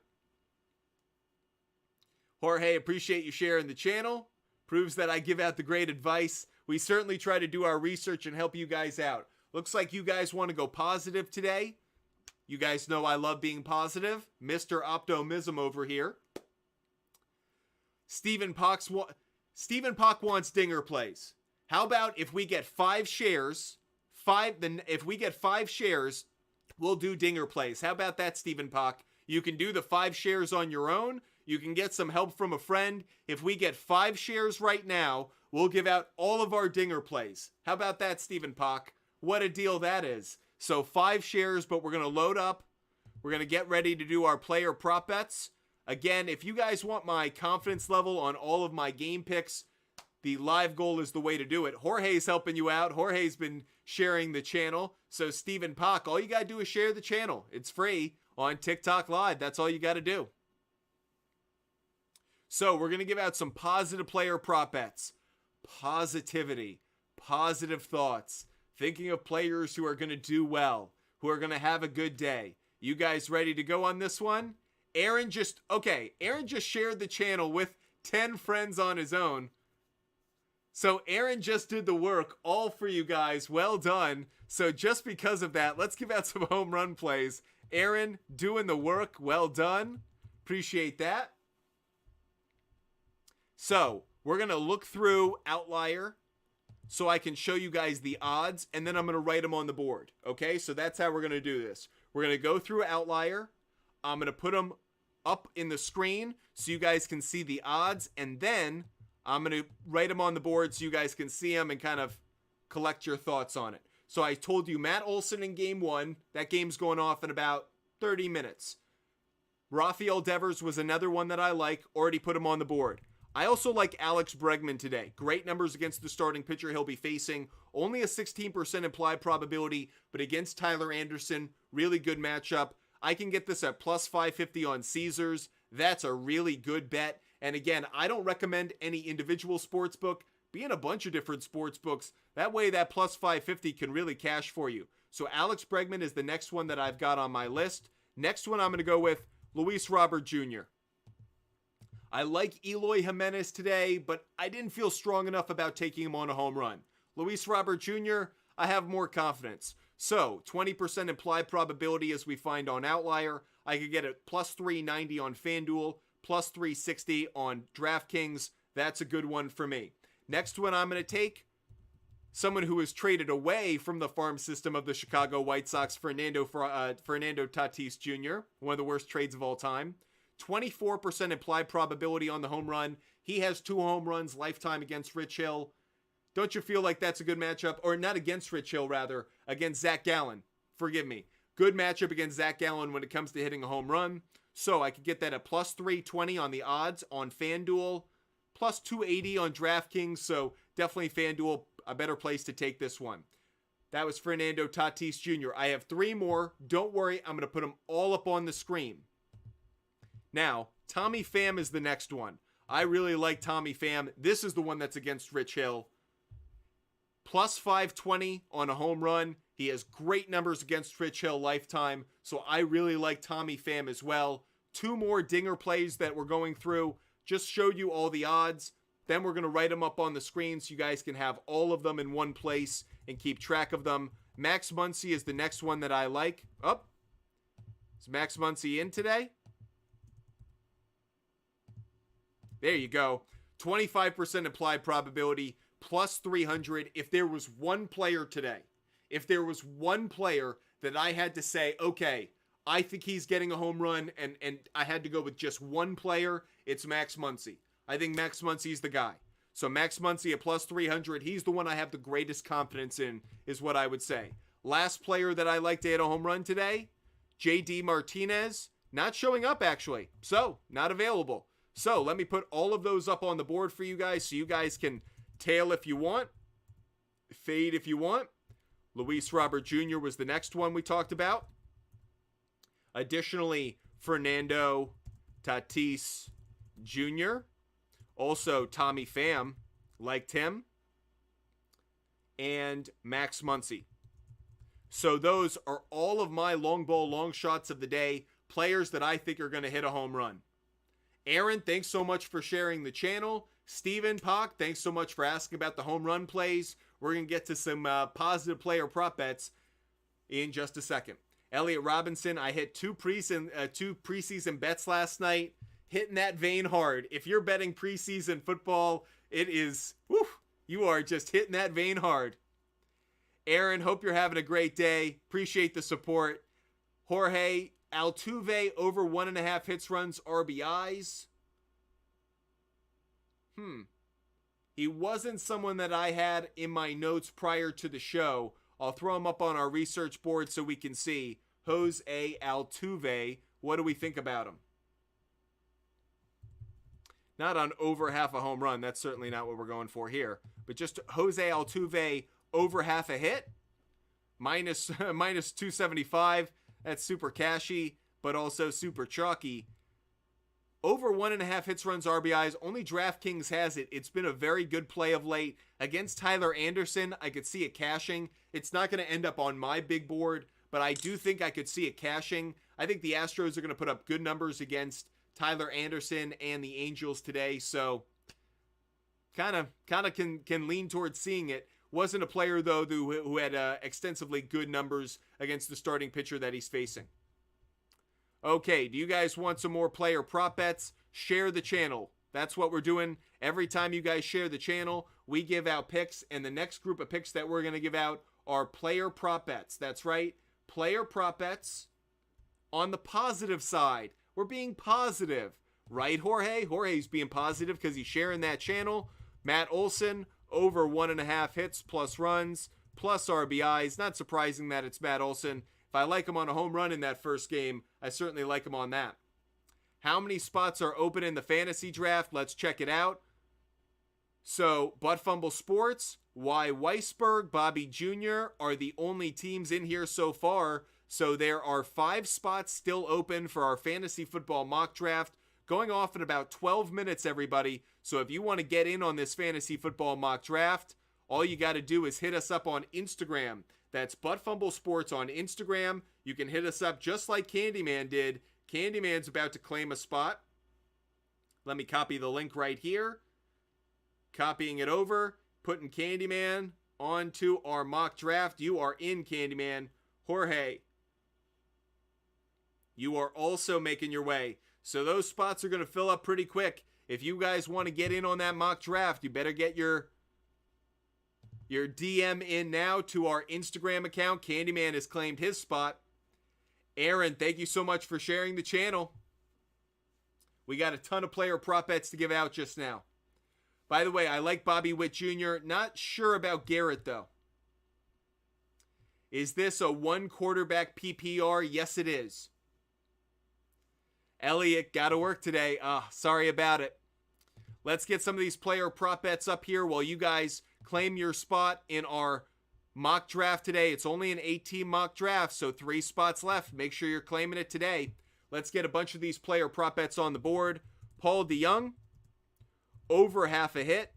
Jorge, appreciate you sharing the channel. Proves that I give out the great advice. We certainly try to do our research and help you guys out. Looks like you guys want to go positive today. You guys know I love being positive. Mr. Optimism over here. Stephen Pock wants dinger plays. How about if we get 5 shares? If we get 5 shares, we'll do dinger plays. How about that, Stephen Pock? You can do the 5 shares on your own. You can get some help from a friend. If we get 5 shares right now, we'll give out all of our dinger plays. How about that, Stephen Pock? What a deal that is. So 5 shares, but we're going to load up. We're going to get ready to do our player prop bets. Again, if you guys want my confidence level on all of my game picks, the live goal is the way to do it. Jorge's helping you out. Jorge's been sharing the channel. So Stephen Pock, all you got to do is share the channel. It's free on TikTok Live. That's all you got to do. So we're going to give out some positive player prop bets. Positivity, positive thoughts, thinking of players who are going to do well, who are going to have a good day. You guys ready to go on this one? Aaron just shared the channel with 10 friends on his own. So Aaron just did the work all for you guys. Well done. So just because of that, let's give out some home run plays. Aaron doing the work. Well done. Appreciate that. So we're going to look through Outlier so I can show you guys the odds, and then I'm going to write them on the board. Okay, so that's how we're going to do this. We're going to go through Outlier. I'm going to put them up in the screen so you guys can see the odds, and then I'm going to write them on the board so you guys can see them and kind of collect your thoughts on it. So I told you Matt Olson in game 1. That game's going off in about 30 minutes. Rafael Devers was another one that I like. Already put him on the board. I also like Alex Bregman today. Great numbers against the starting pitcher he'll be facing. Only a 16% implied probability, but against Tyler Anderson, really good matchup. I can get this at plus 550 on Caesars. That's a really good bet. And again, I don't recommend any individual sports book. Be in a bunch of different sports books. That way that plus 550 can really cash for you. So Alex Bregman is the next one that I've got on my list. Next one I'm going to go with Luis Robert Jr. I like Eloy Jimenez today, but I didn't feel strong enough about taking him on a home run. Luis Robert Jr., I have more confidence. So 20% implied probability as we find on Outlier. I could get it plus 390 on FanDuel, plus 360 on DraftKings. That's a good one for me. Next one I'm going to take, someone who was traded away from the farm system of the Chicago White Sox, Fernando Tatis Jr., one of the worst trades of all time. 24% implied probability on the home run. He has 2 home runs lifetime against Rich Hill. Don't you feel like that's a good matchup? Or not against Rich Hill, rather, against Zach Gallen. Forgive me. Good matchup against Zach Gallen when it comes to hitting a home run. So I could get that at plus 320 on the odds on FanDuel, plus 280 on DraftKings. So definitely FanDuel, a better place to take this one. That was Fernando Tatis Jr. I have 3 more. Don't worry, I'm going to put them all up on the screen. Now, Tommy Pham is the next one. I really like Tommy Pham. This is the one that's against Rich Hill. Plus 520 on a home run. He has great numbers against Rich Hill lifetime, so I really like Tommy Pham as well. 2 more dinger plays that we're going through. Just showed you all the odds. Then we're going to write them up on the screen so you guys can have all of them in one place and keep track of them. Max Muncy is the next one that I like. Oh, is Max Muncy in today? There you go. 25% implied probability, plus 300. If there was one player today, if there was one player that I had to say, okay, I think he's getting a home run, and I had to go with just one player, it's Max Muncy. I think Max Muncy's the guy. So Max Muncy at plus 300, he's the one I have the greatest confidence in, is what I would say. Last player that I like to hit a home run today, JD Martinez, not showing up actually, so not available. So let me put all of those up on the board for you guys so you guys can Tail if you want. Fade if you want. Luis Robert Jr. was the next one we talked about. Additionally, Fernando Tatis Jr. Also, Tommy Pham, liked him. And Max Muncy. So those are all of my long ball, long shots of the day. Players that I think are going to hit a home run. Aaron, thanks so much for sharing the channel. Steven Pock, thanks so much for asking about the home run plays. We're going to get to some positive player prop bets in just a second. Elliot Robinson, I hit two preseason bets last night. Hitting that vein hard. If you're betting preseason football, it is, whew, you are just hitting that vein hard. Aaron, hope you're having a great day. Appreciate the support. Jorge Altuve, over 1.5 hits, runs, RBIs. He wasn't someone that I had in my notes prior to the show. I'll throw him up on our research board so we can see. Jose Altuve, what do we think about him? Not on over half a home run. That's certainly not what we're going for here. But just Jose Altuve over half a hit. Minus 275. That's super cashy, but also super chalky. Over 1.5 hits, runs, RBIs. Only DraftKings has it. It's been a very good play of late. Against Tyler Anderson, I could see it cashing. It's not going to end up on my big board, but I do think I could see it cashing. I think the Astros are going to put up good numbers against Tyler Anderson and the Angels today, so kind of can lean towards seeing it. Wasn't a player, though, who had extensively good numbers against the starting pitcher that he's facing. Okay, do you guys want some more player prop bets? Share the channel. That's what we're doing. Every time you guys share the channel, we give out picks, and the next group of picks that we're going to give out are player prop bets. That's right, player prop bets on the positive side. We're being positive. Right, Jorge? Jorge's being positive because he's sharing that channel. Matt Olson, over 1.5 hits plus runs plus RBIs. Not surprising that it's Matt Olson. If I like him on a home run in that first game, I certainly like him on that. How many spots are open in the fantasy draft? Let's check it out. So, Butt Fumble Sports, Y. Weisberg, Bobby Jr. are the only teams in here so far. So there are 5 spots still open for our fantasy football mock draft, going off in about 12 minutes, everybody. So if you want to get in on this fantasy football mock draft, all you got to do is hit us up on Instagram. That's Butt Fumble Sports on Instagram. You can hit us up just like Candyman did. Candyman's about to claim a spot. Let me copy the link right here. Copying it over, putting Candyman onto our mock draft. You are in, Candyman. Jorge, you are also making your way. So those spots are going to fill up pretty quick. If you guys want to get in on that mock draft, you better get your DM in now to our Instagram account. Candyman has claimed his spot. Aaron, thank you so much for sharing the channel. We got a ton of player prop bets to give out just now. By the way, I like Bobby Witt Jr. Not sure about Garrett, though. Is this a 1 quarterback PPR? Yes, it is. Elliot, got to work today. Sorry about it. Let's get some of these player prop bets up here while you guys claim your spot in our mock draft today. It's only an 8-team mock draft, so 3 spots left. Make sure you're claiming it today. Let's get a bunch of these player prop bets on the board. Paul DeYoung, over half a hit.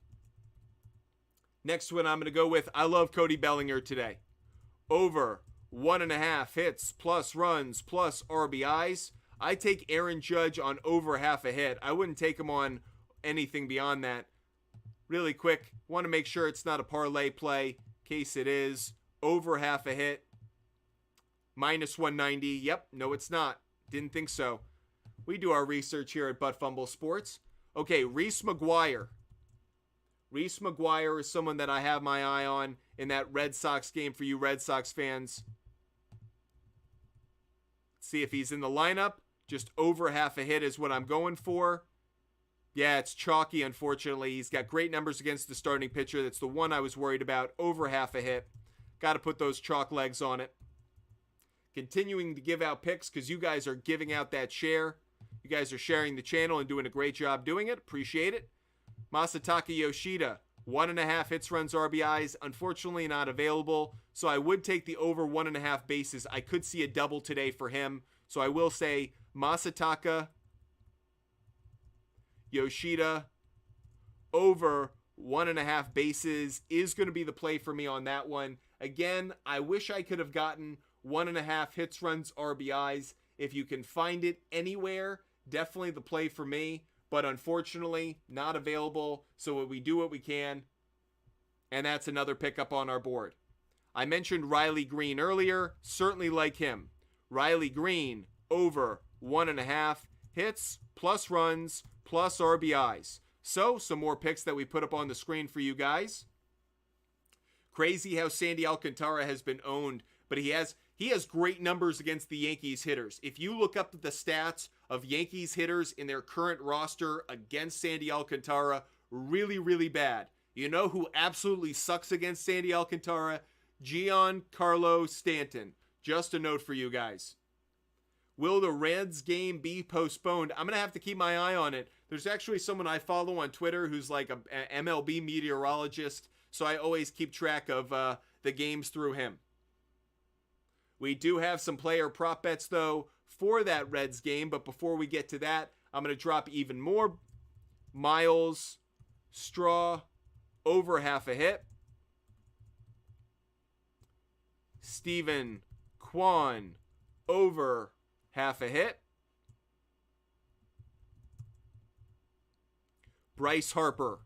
Next one I'm going to go with, I love Cody Bellinger today. Over 1.5 hits plus runs plus RBIs. I take Aaron Judge on over half a hit. I wouldn't take him on anything beyond that. Really quick, want to make sure it's not a parlay play. In case it is, over half a hit. Minus 190. Yep, no it's not. Didn't think so. We do our research here at Butt Fumble Sports. Okay, Reese McGuire. Reese McGuire is someone that I have my eye on in that Red Sox game for you Red Sox fans. See if he's in the lineup. Just over half a hit is what I'm going for. Yeah, it's chalky, unfortunately. He's got great numbers against the starting pitcher. That's the one I was worried about. Over half a hit. Got to put those chalk legs on it. Continuing to give out picks because you guys are giving out that share. You guys are sharing the channel and doing a great job doing it. Appreciate it. Masataka Yoshida, 1.5 hits, runs, RBIs. Unfortunately, not available. So I would take the over 1.5 bases. I could see a double today for him. So I will say Masataka, Yoshida, over 1.5 bases is going to be the play for me on that one. Again, I wish I could have gotten 1.5 hits, runs, RBIs. If you can find it anywhere, definitely the play for me. But unfortunately, not available. So we do what we can. And that's another pickup on our board. I mentioned Riley Green earlier. Certainly like him. Riley Green, over 1.5 hits, plus runs, plus RBIs. So, some more picks that we put up on the screen for you guys. Crazy how Sandy Alcantara has been owned, but he has great numbers against the Yankees hitters. If you look up the stats of Yankees hitters in their current roster against Sandy Alcantara, really, really bad. You know who absolutely sucks against Sandy Alcantara? Giancarlo Stanton. Just a note for you guys. Will the Reds game be postponed? I'm going to have to keep my eye on it. There's actually someone I follow on Twitter who's like a MLB meteorologist, so I always keep track of the games through him. We do have some player prop bets, though, for that Reds game, but before we get to that, I'm going to drop even more. Miles Straw, over 0.5 hit. Steven Kwan, over 0.5 hit. Bryce Harper,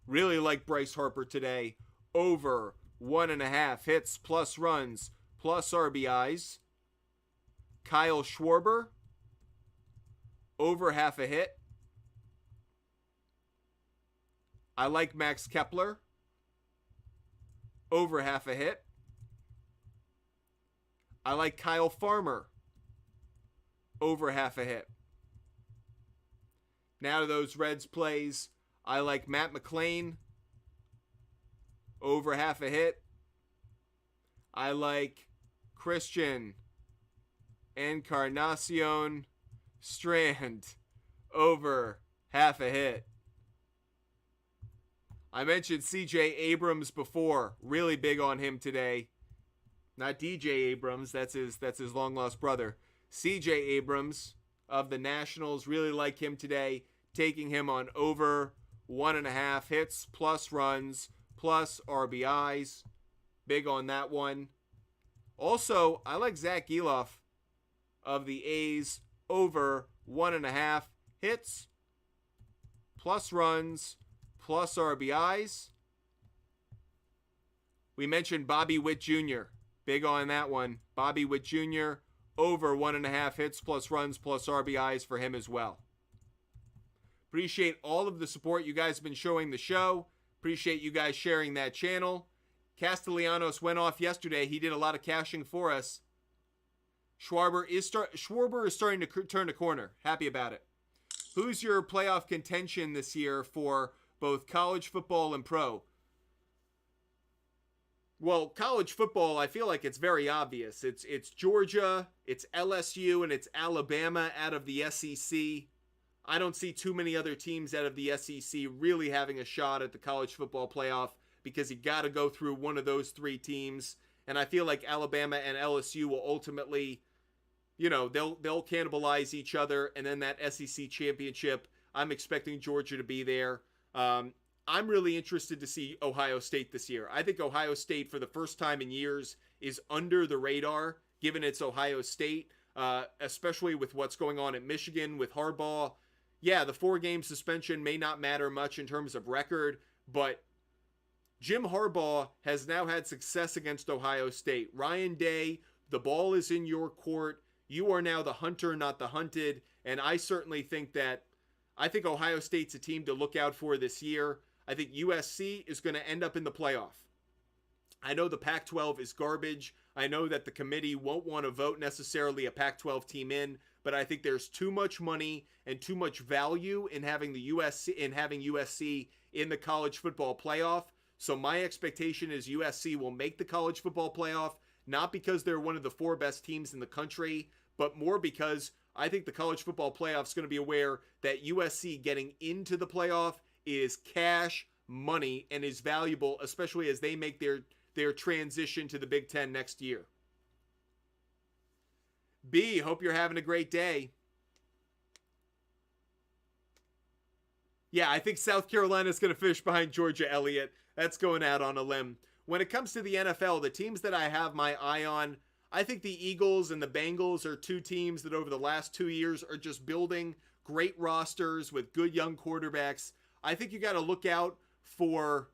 really like Bryce Harper today, over 1.5 hits, plus runs, plus RBIs. Kyle Schwarber, over 0.5 hit. I like Max Kepler, over 0.5 hit. I like Kyle Farmer, over 0.5 hit. Now to those Reds plays, I like Matt McClain, over 0.5 hit. I like Christian Encarnacion Strand, over 0.5 hit. I mentioned CJ Abrams before, really big on him today. Not DJ Abrams, that's his long lost brother. CJ Abrams of the Nationals, really like him today, taking him on over 1.5 hits, plus runs, plus RBIs. Big on that one. Also, I like Zach Gelof of the A's, over 1.5 hits, plus runs, plus RBIs. We mentioned Bobby Witt Jr. Big on that one. Bobby Witt Jr., over 1.5 hits, plus runs, plus RBIs for him as well. Appreciate all of the support you guys have been showing the show. Appreciate you guys sharing that channel. Castellanos went off yesterday. He did a lot of cashing for us. Schwarber is starting to turn the corner. Happy about it. Who's your playoff contention this year for both college football and pro? Well, college football, I feel like it's very obvious. It's Georgia, it's LSU, and it's Alabama out of the SEC. I don't see too many other teams out of the SEC really having a shot at the college football playoff because you got to go through one of those three teams. And I feel like Alabama and LSU will ultimately, they'll cannibalize each other. And then that SEC championship, I'm expecting Georgia to be there. I'm really interested to see Ohio State this year. I think Ohio State, for the first time in years, is under the radar, given it's Ohio State, especially with what's going on at Michigan with Harbaugh. Yeah, the 4-game suspension may not matter much in terms of record, but Jim Harbaugh has now had success against Ohio State. Ryan Day, the ball is in your court. You are now the hunter, not the hunted. And I certainly think Ohio State's a team to look out for this year. I think USC is going to end up in the playoff. I know the Pac-12 is garbage. I know that the committee won't want to vote necessarily a Pac-12 team in, but I think there's too much money and too much value in having USC in the college football playoff. So my expectation is USC will make the college football playoff, not because they're one of the 4 best teams in the country, but more because I think the college football playoff is going to be aware that USC getting into the playoff is cash money and is valuable, especially as they make their transition to the Big Ten next year. B, hope you're having a great day. Yeah, I think South Carolina's going to finish behind Georgia, Elliott. That's going out on a limb. When it comes to the NFL, the teams that I have my eye on, I think the Eagles and the Bengals are two teams that over the last 2 years are just building great rosters with good young quarterbacks. I think you got to look out for,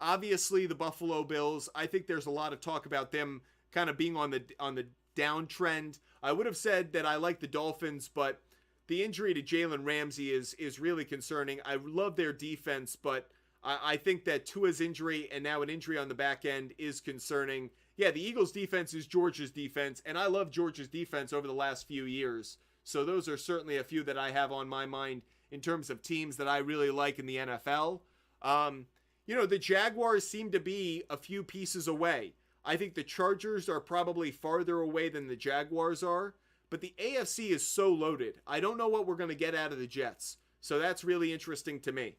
obviously, the Buffalo Bills. I think there's a lot of talk about them kind of being on the downtrend. I would have said that I like the Dolphins, but the injury to Jalen Ramsey is really concerning. I love their defense, but I think that Tua's injury and now an injury on the back end is concerning. Yeah, the Eagles' defense is Georgia's defense, and I love Georgia's defense over the last few years. So those are certainly a few that I have on my mind in terms of teams that I really like in the NFL. The Jaguars seem to be a few pieces away. I think the Chargers are probably farther away than the Jaguars are, but the AFC is so loaded. I don't know what we're going to get out of the Jets. So that's really interesting to me.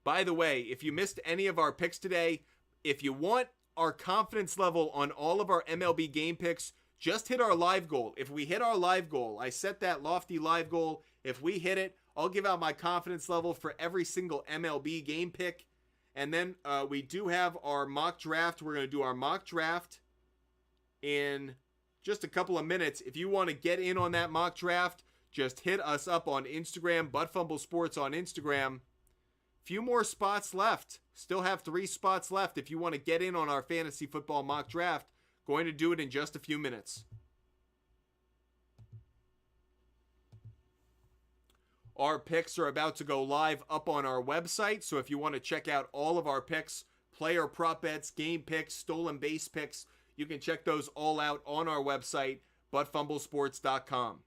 By the way, if you missed any of our picks today, if you want our confidence level on all of our MLB game picks, just hit our live goal. If we hit our live goal, I set that lofty live goal. If we hit it, I'll give out my confidence level for every single MLB game pick. And then we do have our mock draft. We're going to do our mock draft in just a couple of minutes. If you want to get in on that mock draft, just hit us up on Instagram, Fumble Sports on Instagram. Few more spots left. Still have 3 spots left if you want to get in on our fantasy football mock draft. Going to do it in just a few minutes. Our picks are about to go live up on our website, so if you want to check out all of our picks, player prop bets, game picks, stolen base picks, you can check those all out on our website, buttfumblesports.com.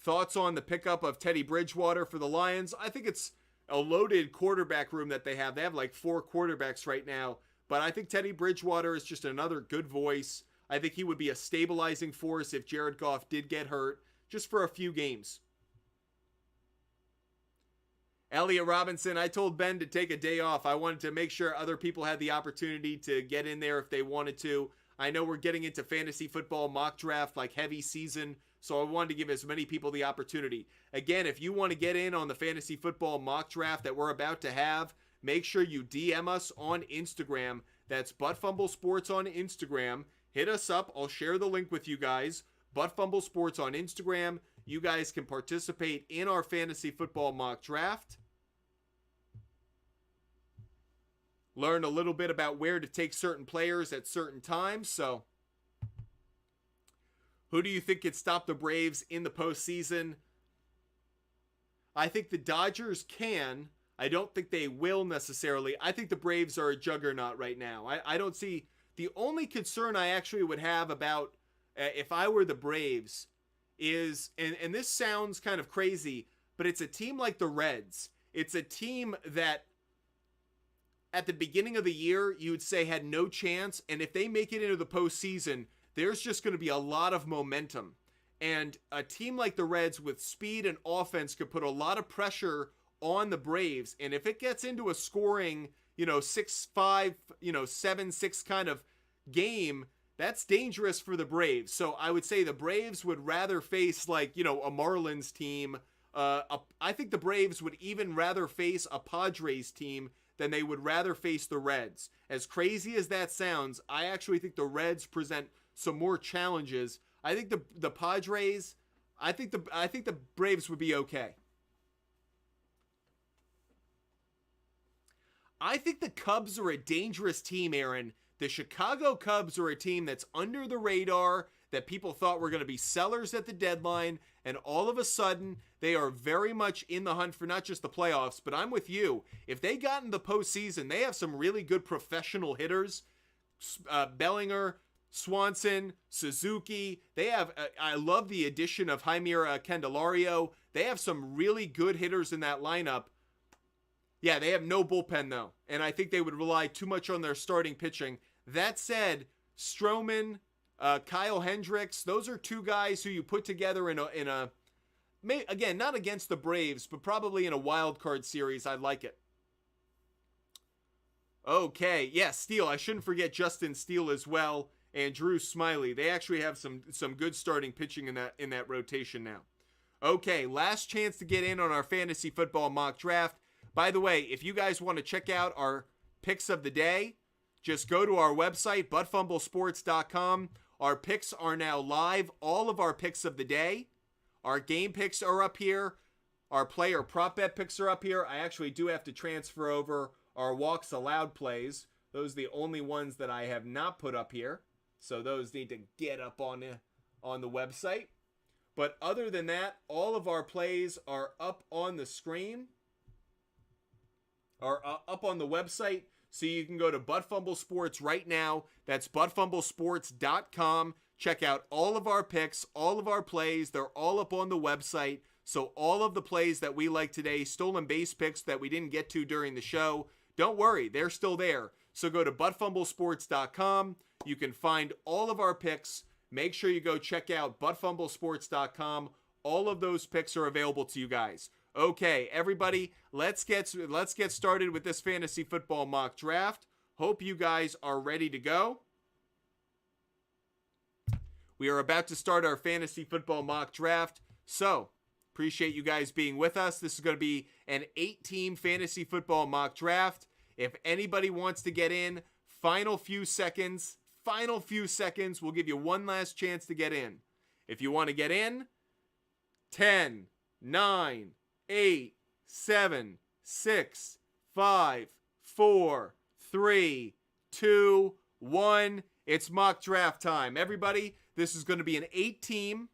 Thoughts on the pickup of Teddy Bridgewater for the Lions? I think it's a loaded quarterback room that they have. They have like 4 quarterbacks right now, but I think Teddy Bridgewater is just another good voice. I think he would be a stabilizing force if Jared Goff did get hurt, just for a few games. Elliot Robinson, I told Ben to take a day off. I wanted to make sure other people had the opportunity to get in there if they wanted to. I know we're getting into fantasy football mock draft, like heavy season, so I wanted to give as many people the opportunity. Again, if you want to get in on the fantasy football mock draft that we're about to have, make sure you DM us on Instagram. That's Fumble Sports on Instagram. Hit us up. I'll share the link with you guys. Fumble Sports on Instagram. You guys can participate in our fantasy football mock draft. Learn a little bit about where to take certain players at certain times. So, who do you think could stop the Braves in the postseason? I think the Dodgers can. I don't think they will necessarily. I think the Braves are a juggernaut right now. I don't see... The only concern I actually would have about if I were the Braves is, and this sounds kind of crazy, but it's a team like the Reds. It's a team that at the beginning of the year, you would say had no chance. And if they make it into the postseason, there's just going to be a lot of momentum. And a team like the Reds with speed and offense could put a lot of pressure on the Braves. And if it gets into a scoring, 6-5, 7-6 kind of game, that's dangerous for the Braves. So I would say the Braves would rather face a Marlins team. I think the Braves would even rather face a Padres team than they would rather face the Reds. As crazy as that sounds, I actually think the Reds present some more challenges. I think the Padres, I think the Braves would be okay. I think the Cubs are a dangerous team, Aaron. The Chicago Cubs are a team that's under the radar, that people thought were going to be sellers at the deadline, and all of a sudden, they are very much in the hunt for not just the playoffs, but I'm with you. If they got in the postseason, they have some really good professional hitters. Bellinger, Swanson, Suzuki. They have, I love the addition of Jaime Candelario. They have some really good hitters in that lineup. Yeah, they have no bullpen, though, and I think they would rely too much on their starting pitching. That said, Stroman, Kyle Hendricks, those are 2 guys who you put together in a again, not against the Braves, but probably in a wild card series. I like it. Okay, yeah, Steele. I shouldn't forget Justin Steele as well, and Drew Smiley. They actually have some good starting pitching in that rotation now. Okay, last chance to get in on our fantasy football mock draft. By the way, if you guys want to check out our picks of the day, just go to our website, buttfumblesports.com. Our picks are now live. All of our picks of the day. Our game picks are up here. Our player prop bet picks are up here. I actually do have to transfer over our walks allowed plays. Those are the only ones that I have not put up here. So those need to get up on the website. But other than that, all of our plays are up on the screen. Are up on the website. So you can go to Butt Fumble Sports right now. That's buttfumblesports.com. Check out all of our picks, all of our plays. They're all up on the website. So all of the plays that we like today, stolen base picks that we didn't get to during the show, don't worry, they're still there. So go to buttfumblesports.com. You can find all of our picks. Make sure you go check out buttfumblesports.com. All of those picks are available to you guys. Okay, everybody, let's get started with this fantasy football mock draft. Hope you guys are ready to go. We are about to start our fantasy football mock draft. So, appreciate you guys being with us. This is going to be an 8-team fantasy football mock draft. If anybody wants to get in, final few seconds. We'll give you one last chance to get in. If you want to get in, 10, 9, 8, 7, 6, 5, 4, 3, 2, 1. It's mock draft time. Everybody, this is going to be an 8-team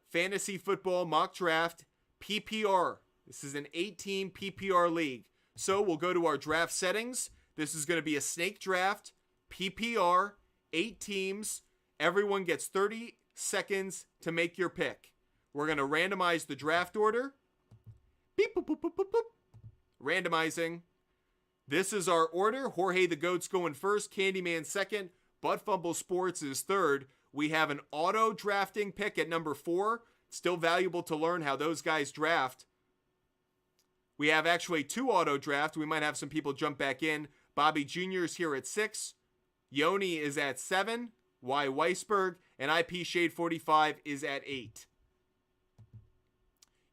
fantasy football mock draft PPR. This is an 8-team PPR league. So we'll go to our draft settings. This is going to be a snake draft, PPR, 8 teams. Everyone gets 30 seconds to make your pick. We're going to randomize the draft order. Beep, boop, boop, boop, boop, boop. Randomizing. This is our order. Jorge the Goat's going first. Candyman second. Butt Fumble Sports is third. We have an auto drafting pick at number 4. Still valuable to learn how those guys draft. We have actually 2 auto draft. We might have some people jump back in. Bobby Jr. is here at 6. Yoni is at 7. Y. Weisberg and IP Shade 45 is at 8.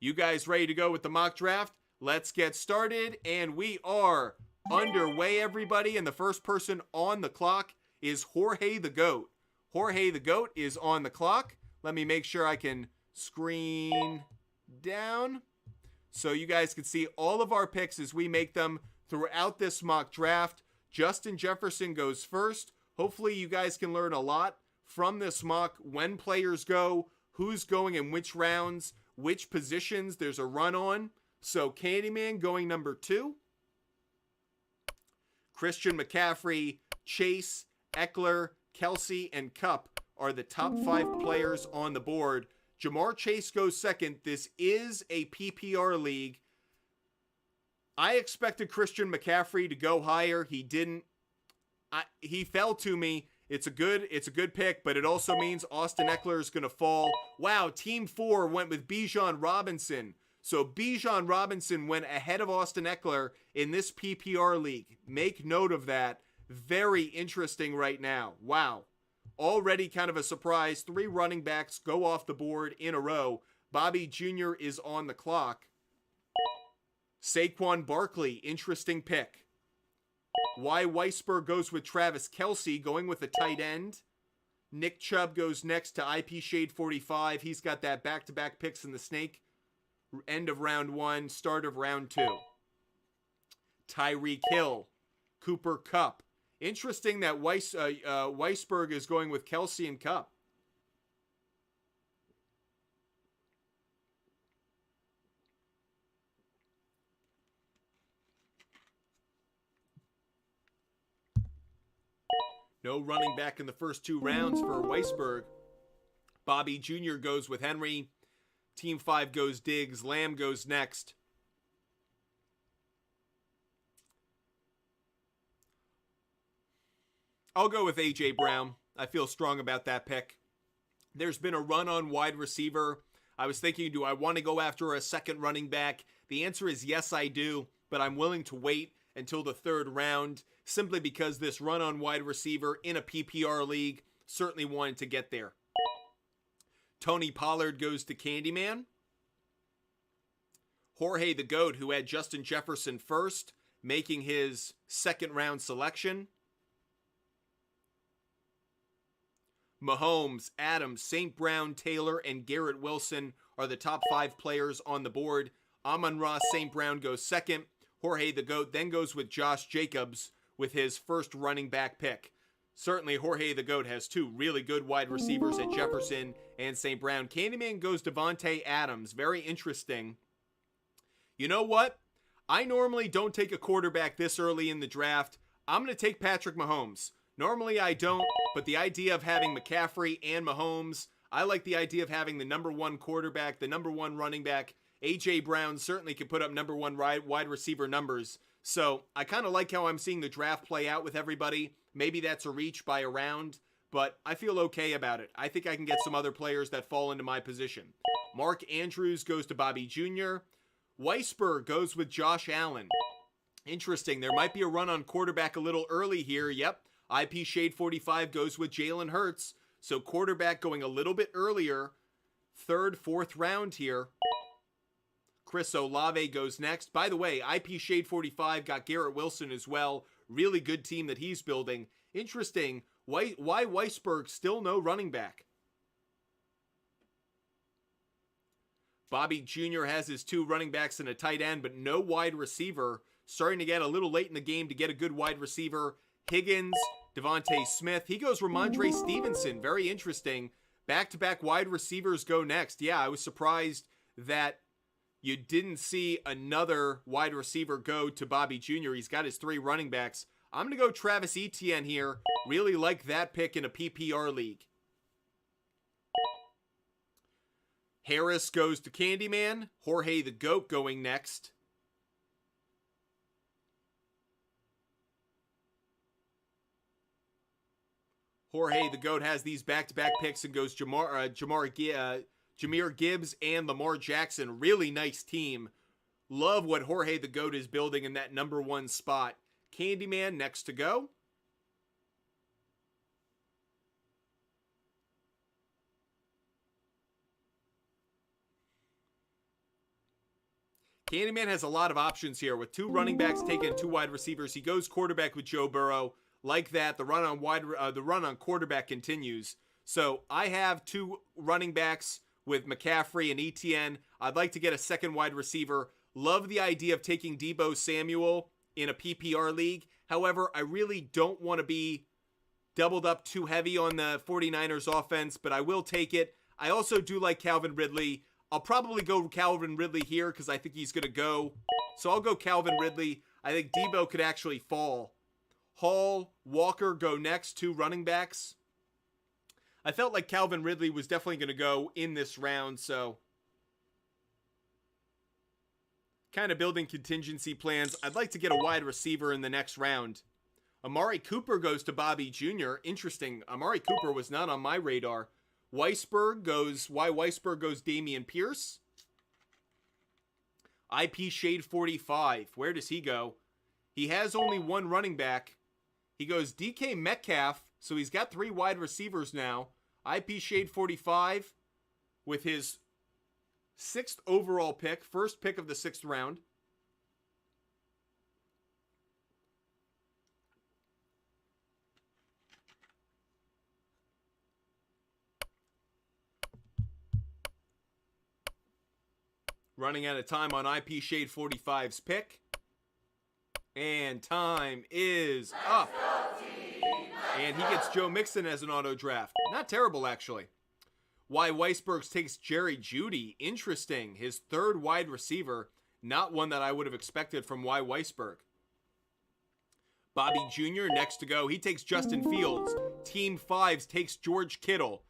You guys ready to go with the mock draft? Let's get started, and we are underway, everybody. And the first person on the clock is Jorge the Goat. Jorge the Goat is on the clock. Let me make sure I can screen down so you guys can see all of our picks as we make them throughout this mock draft. Justin Jefferson goes first. Hopefully you guys can learn a lot from this mock, when players go, who's going in which rounds, which positions there's a run on. So Candyman going number 2. Christian McCaffrey, Chase, Eckler, Kelsey, and Kupp are the top 5 players on the board. Jamar Chase goes second. This is a PPR league. I expected Christian McCaffrey to go higher. He didn't. He fell to me. It's a good pick, but it also means Austin Eckler is going to fall. Wow, Team 4 went with Bijan Robinson. So Bijan Robinson went ahead of Austin Eckler in this PPR league. Make note of that. Very interesting right now. Wow. Already kind of a surprise. 3 running backs go off the board in a row. Bobby Jr. is on the clock. Saquon Barkley, interesting pick. Y. Weisberg goes with Travis Kelsey, going with a tight end. Nick Chubb goes next to IP Shade 45. He's got that back-to-back picks in the snake. End of round 1, start of round 2. Tyreek Hill, Cooper Kupp. Interesting that Weisberg is going with Kelsey and Kupp. No running back in the first 2 rounds for Weisberg. Bobby Jr. goes with Henry. Team 5 goes Diggs. Lamb goes next. I'll go with A.J. Brown. I feel strong about that pick. There's been a run on wide receiver. I was thinking, do I want to go after a second running back? The answer is yes, I do, but I'm willing to wait until the third round, simply because this run on wide receiver in a PPR league certainly wanted to get there. Tony Pollard goes to Candyman. Jorge the GOAT, who had Justin Jefferson first, making his second round selection. Mahomes, Adams, St. Brown, Taylor, and Garrett Wilson are the top 5 players on the board. Amon-Ra St. Brown goes second. Jorge the GOAT then goes with Josh Jacobs with his first running back pick. Certainly, Jorge the GOAT has 2 really good wide receivers at Jefferson and St. Brown. Candyman goes Devontae Adams. Very interesting. You know what? I normally don't take a quarterback this early in the draft. I'm going to take Patrick Mahomes. Normally I don't, but the idea of having McCaffrey and Mahomes, I like the idea of having the number 1 quarterback, the number 1 running back. A.J. Brown certainly could put up number 1 wide receiver numbers. So I kind of like how I'm seeing the draft play out with everybody. Maybe that's a reach by a round, but I feel okay about it. I think I can get some other players that fall into my position. Mark Andrews goes to Bobby Jr. Weisberg goes with Josh Allen. Interesting. There might be a run on quarterback a little early here. Yep. IP Shade 45 goes with Jalen Hurts. So quarterback going a little bit earlier. 3rd, 4th round here. Chris Olave goes next. By the way, IP Shade 45 got Garrett Wilson as well. Really good team that he's building. Interesting. Why Weisberg still no running back? Bobby Jr. has his 2 running backs and a tight end, but no wide receiver. Starting to get a little late in the game to get a good wide receiver. Higgins, Devontae Smith. He goes Ramondre Stevenson. Very interesting. Back-to-back wide receivers go next. Yeah, I was surprised that you didn't see another wide receiver go to Bobby Jr. He's got his 3 running backs. I'm going to go Travis Etienne here. Really like that pick in a PPR league. Harris goes to Candyman. Jorge the GOAT going next. Jorge the GOAT has these back-to-back picks and goes Jahmyr Gibbs and Lamar Jackson. Really nice team. Love what Jorge the GOAT is building in that number 1 spot. Candyman next to go. Candyman has a lot of options here with 2 running backs taking 2 wide receivers. He goes quarterback with Joe Burrow. Like that, the run on quarterback continues. So I have 2 running backs with McCaffrey and Etienne. I'd like to get a second wide receiver. Love the idea of taking Deebo Samuel in a PPR league. However, I really don't want to be doubled up too heavy on the 49ers offense, but I will take it. I also do like Calvin Ridley. I'll probably go Calvin Ridley here because I think he's going to go. So I'll go Calvin Ridley. I think Deebo could actually fall. Hall, Walker go next, 2 running backs. I felt like Calvin Ridley was definitely going to go in this round, so kind of building contingency plans. I'd like to get a wide receiver in the next round. Amari Cooper goes to Bobby Jr. Interesting. Amari Cooper was not on my radar. Weisberg goes Dameon Pierce. IP Shade 45. Where does he go? He has only 1 running back. He goes DK Metcalf, so he's got 3 wide receivers now. IP Shade 45 with his 6th overall pick, first pick of the 6th round. Running out of time on IP Shade 45's pick. And time is up. And he gets Joe Mixon as an auto draft. Not terrible, actually. Why Weisberg takes Jerry Jeudy. Interesting. His 3rd wide receiver. Not one that I would have expected from Y. Weisberg. Bobby Jr. next to go. He takes Justin Fields. Team 5s takes George Kittle.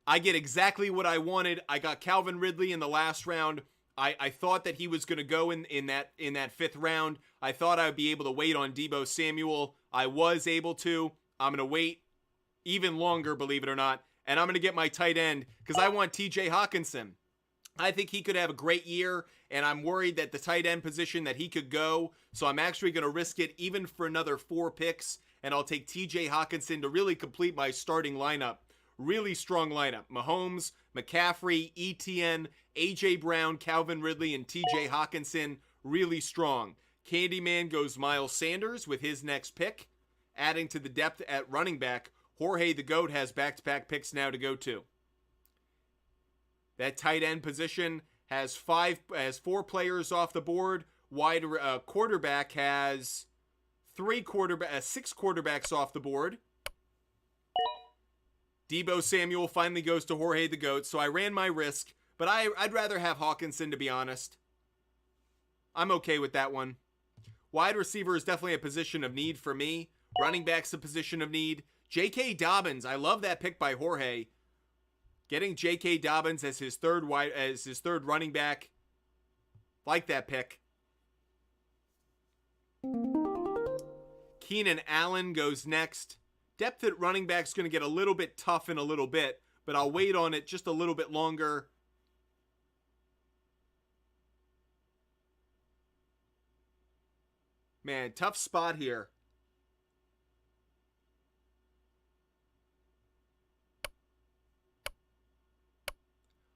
I get exactly what I wanted. I got Calvin Ridley in the last round. I thought that he was going to go in that 5th round. I thought I would be able to wait on Deebo Samuel. I was able to. I'm going to wait even longer, believe it or not. And I'm going to get my tight end because I want TJ Hawkinson. I think he could have a great year, and I'm worried that the tight end position that he could go, so I'm actually going to risk it even for another 4 picks, and I'll take TJ Hawkinson to really complete my starting lineup. Really strong lineup. Mahomes, McCaffrey, ETN, AJ Brown, Calvin Ridley, and TJ Hawkinson. Really strong. Candyman goes Miles Sanders with his next pick. Adding to the depth at running back, Jorge the GOAT has back-to-back picks now to go to. That tight end position has 4 players off the board. Quarterback has 6 quarterbacks off the board. Deebo Samuel finally goes to Jorge the GOAT, so I ran my risk, but I'd rather have Hawkinson, to be honest. I'm okay with that one. Wide receiver is definitely a position of need for me. Running back's a position of need. J.K. Dobbins, I love that pick by Jorge. Getting J.K. Dobbins as his third running back. Like that pick. Keenan Allen goes next. Depth at running back is going to get a little bit tough in a little bit, but I'll wait on it just a little bit longer. Man, tough spot here.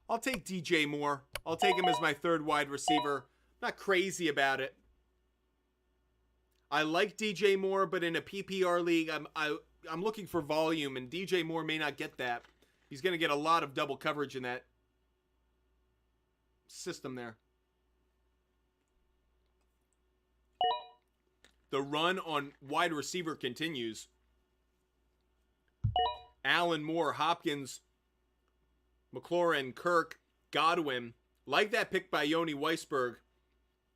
I'll take DJ Moore. I'll take him as my third wide receiver. Not crazy about it. I like DJ Moore, but in a PPR league, I'm looking for volume, and DJ Moore may not get that. He's going to get a lot of double coverage in that system there. The run on wide receiver continues. Allen, Moore, Hopkins, McLaurin, Kirk, Godwin. Like that pick by Yoni Weisberg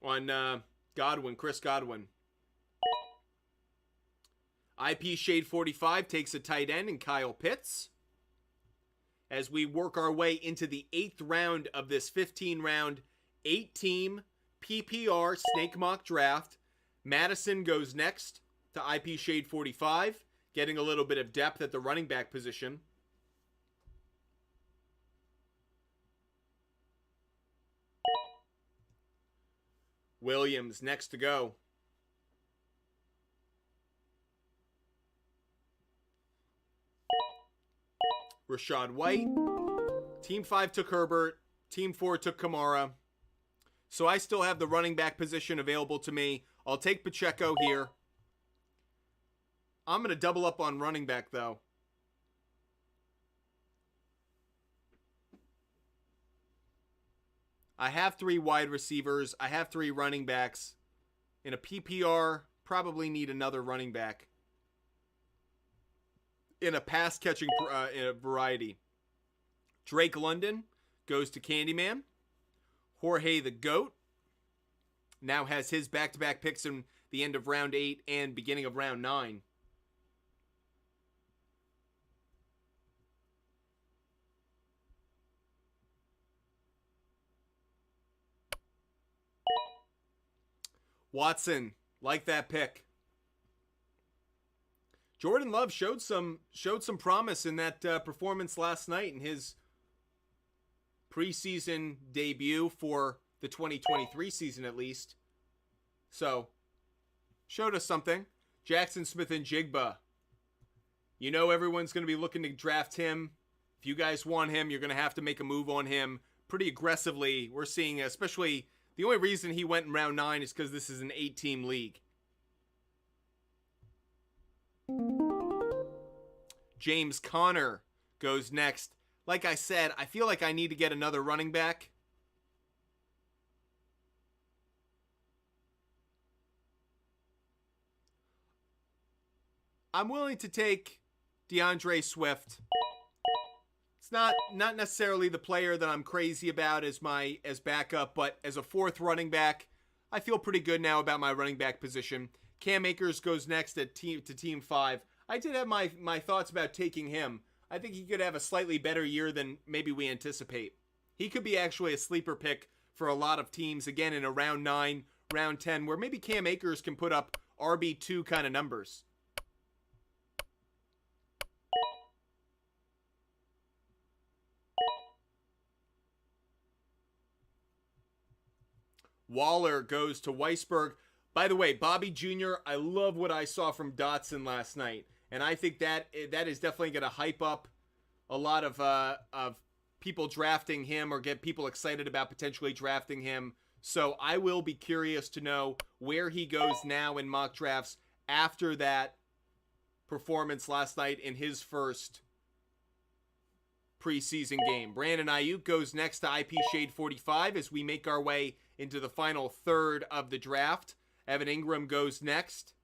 on Godwin, Chris Godwin. IP Shade 45 takes a tight end in Kyle Pitts. As we work our way into the 8th round of this 15-round, 8-team PPR Snake Mock Draft, Madison goes next to IP Shade 45, getting a little bit of depth at the running back position. Williams next to go. Rashad White. Team 5 took Herbert. Team 4 took Kamara. So I still have the running back position available to me. I'll take Pacheco here. I'm going to double up on running back, though. I have 3 wide receivers. I have 3 running backs. In a PPR, probably need another running back. In a pass-catching variety. Drake London goes to Candyman. Jorge the GOAT now has his back-to-back picks in the end of round 8 and beginning of round 9. Watson, like that pick. Jordan Love showed some promise in that performance last night in his preseason debut for the 2023 season, at least. So, showed us something. Jackson Smith and Jigba. You know everyone's going to be looking to draft him. If you guys want him, you're going to have to make a move on him pretty aggressively. We're seeing, especially, the only reason he went in round 9 is because this is an 8-team league. James Conner goes next. Like I said, I feel like I need to get another running back. I'm willing to take DeAndre Swift. It's not necessarily the player that I'm crazy about as backup, but as a 4th running back, I feel pretty good now about my running back position. Cam Akers goes next to team 5. I did have my thoughts about taking him. I think he could have a slightly better year than maybe we anticipate. He could be actually a sleeper pick for a lot of teams, again, in a round 9, round 10, where maybe Cam Akers can put up RB2 kind of numbers. Waller goes to Weisberg. By the way, Bobby Jr., I love what I saw from Dotson last night. And I think that is definitely going to hype up a lot of people drafting him or get people excited about potentially drafting him. So I will be curious to know where he goes now in mock drafts after that performance last night in his first preseason game. Brandon Ayuk goes next to IP Shade 45 as we make our way into the final third of the draft. Evan Ingram goes next.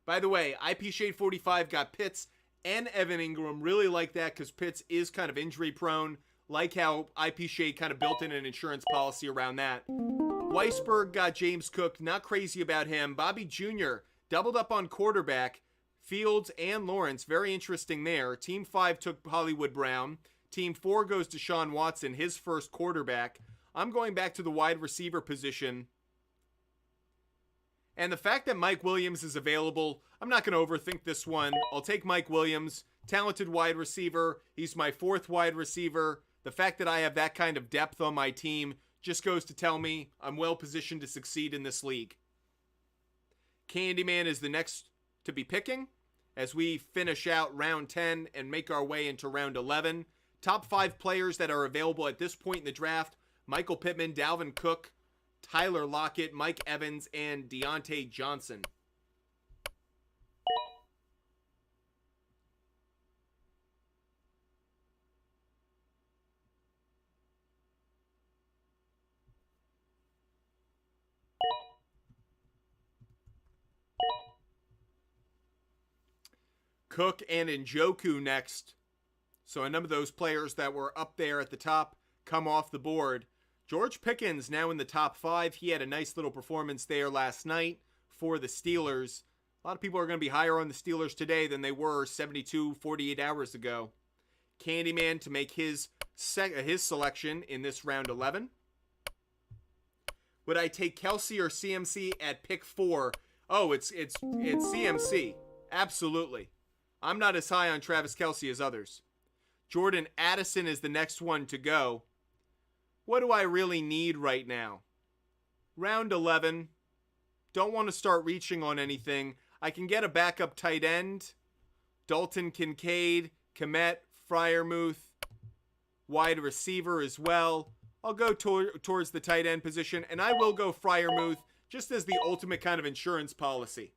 By the way, IP Shade 45 got Pitts and Evan Ingram. Really like that because Pitts is kind of injury prone. Like how IP Shade kind of built in an insurance policy around that. Weisberg got James Cook. Not crazy about him. Bobby Jr. doubled up on quarterback. Fields and Lawrence. Very interesting there. Team 5 took Hollywood Brown. Team 4 goes to Deshaun Watson, his first quarterback. I'm going back to the wide receiver position. And the fact that Mike Williams is available, I'm not going to overthink this one. I'll take Mike Williams, talented wide receiver. He's my 4th wide receiver. The fact that I have that kind of depth on my team just goes to tell me I'm well positioned to succeed in this league. Candyman is the next to be picking as we finish out round 10 and make our way into round 11. Top 5 players that are available at this point in the draft: Michael Pittman, Dalvin Cook, Tyler Lockett, Mike Evans, and Deontay Johnson. Cook and Njoku next. So a number of those players that were up there at the top come off the board. George Pickens now in the top 5. He had a nice little performance there last night for the Steelers. A lot of people are going to be higher on the Steelers today than they were 48 hours ago. Candyman to make his selection in this round 11. Would I take Kelsey or CMC at pick 4? Oh, it's CMC. Absolutely. I'm not as high on Travis Kelsey as others. Jordan Addison is the next one to go. What do I really need right now? Round 11. Don't want to start reaching on anything. I can get a backup tight end. Dalton Kincaid, Kmet, Freiermuth, wide receiver as well. I'll go towards the tight end position, and I will go Freiermuth just as the ultimate kind of insurance policy.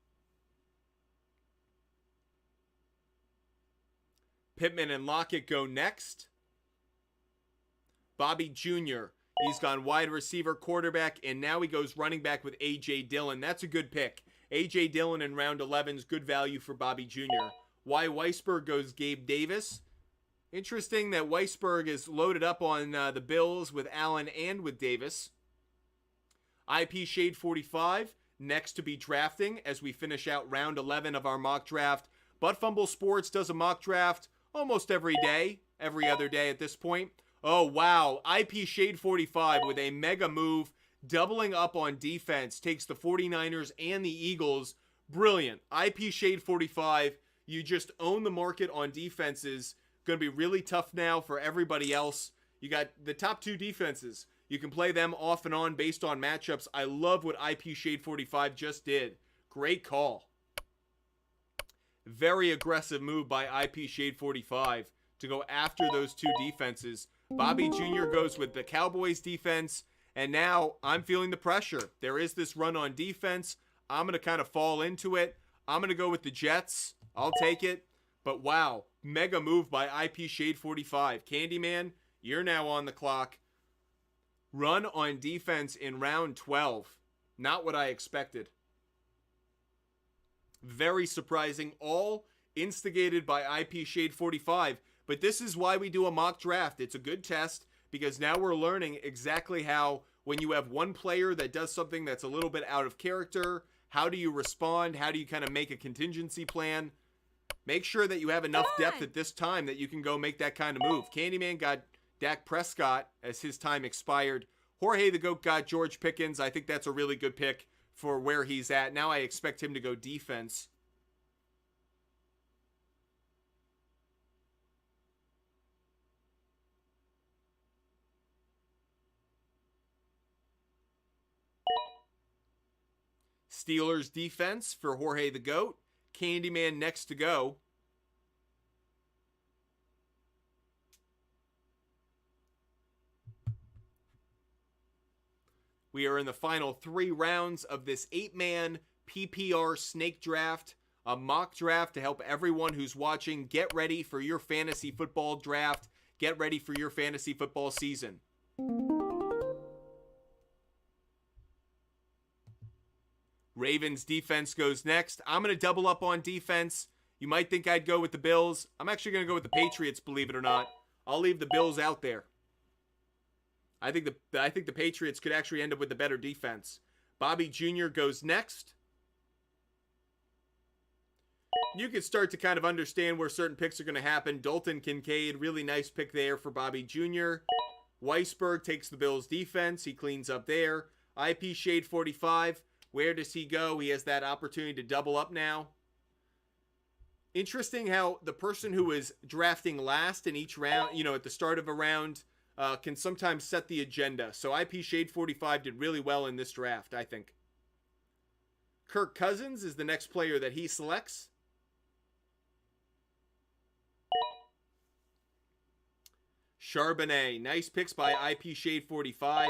Pittman and Lockett go next. Bobby Jr., he's gone wide receiver, quarterback, and now he goes running back with A.J. Dillon. That's a good pick. A.J. Dillon in round 11 is good value for Bobby Jr. Why Weisberg goes Gabe Davis. Interesting that Weisberg is loaded up on the Bills with Allen and with Davis. IP Shade 45, next to be drafting as we finish out round 11 of our mock draft. But Fumble Sports does a mock draft almost every day, every other day at this point. Oh, wow. IP Shade 45 with a mega move, doubling up on defense, takes the 49ers and the Eagles. Brilliant. IP Shade 45, you just own the market on defenses. Going to be really tough now for everybody else. You got the top 2 defenses. You can play them off and on based on matchups. I love what IP Shade 45 just did. Great call. Very aggressive move by IP Shade 45 to go after those 2 defenses. Bobby Jr. goes with the Cowboys defense, and now I'm feeling the pressure. There is this run on defense. I'm going to kind of fall into it. I'm going to go with the Jets. I'll take it. But wow, mega move by IP Shade 45. Candyman, you're now on the clock. Run on defense in round 12. Not what I expected. Very surprising, all instigated by IP Shade 45. But this is why we do a mock draft. It's a good test because now we're learning exactly how, when you have one player that does something that's a little bit out of character, how do you respond? How do you kind of make a contingency plan? Make sure that you have enough depth at this time that you can go make that kind of move. Candyman got Dak Prescott as his time expired. Jorge the Goat got George Pickens. I think that's a really good pick for where he's at. Now I expect him to go defense. Steelers defense for Jorge the GOAT. Candyman next to go. We are in the final 3 rounds of this 8-man PPR snake draft, a mock draft to help everyone who's watching get ready for your fantasy football draft, get ready for your fantasy football season. Ravens defense goes next. I'm going to double up on defense. You might think I'd go with the Bills. I'm actually going to go with the Patriots, believe it or not. I'll leave the Bills out there. I think the Patriots could actually end up with the better defense. Bobby Jr. goes next. You can start to kind of understand where certain picks are going to happen. Dalton Kincaid, really nice pick there for Bobby Jr. Weisberg takes the Bills defense. He cleans up there. IP Shade 45. Where does he go? He has that opportunity to double up now. Interesting how the person who is drafting last in each round, at the start of a round, can sometimes set the agenda. So IP Shade 45 did really well in this draft, I think. Kirk Cousins is the next player that he selects. Charbonnet, nice picks by IP Shade 45.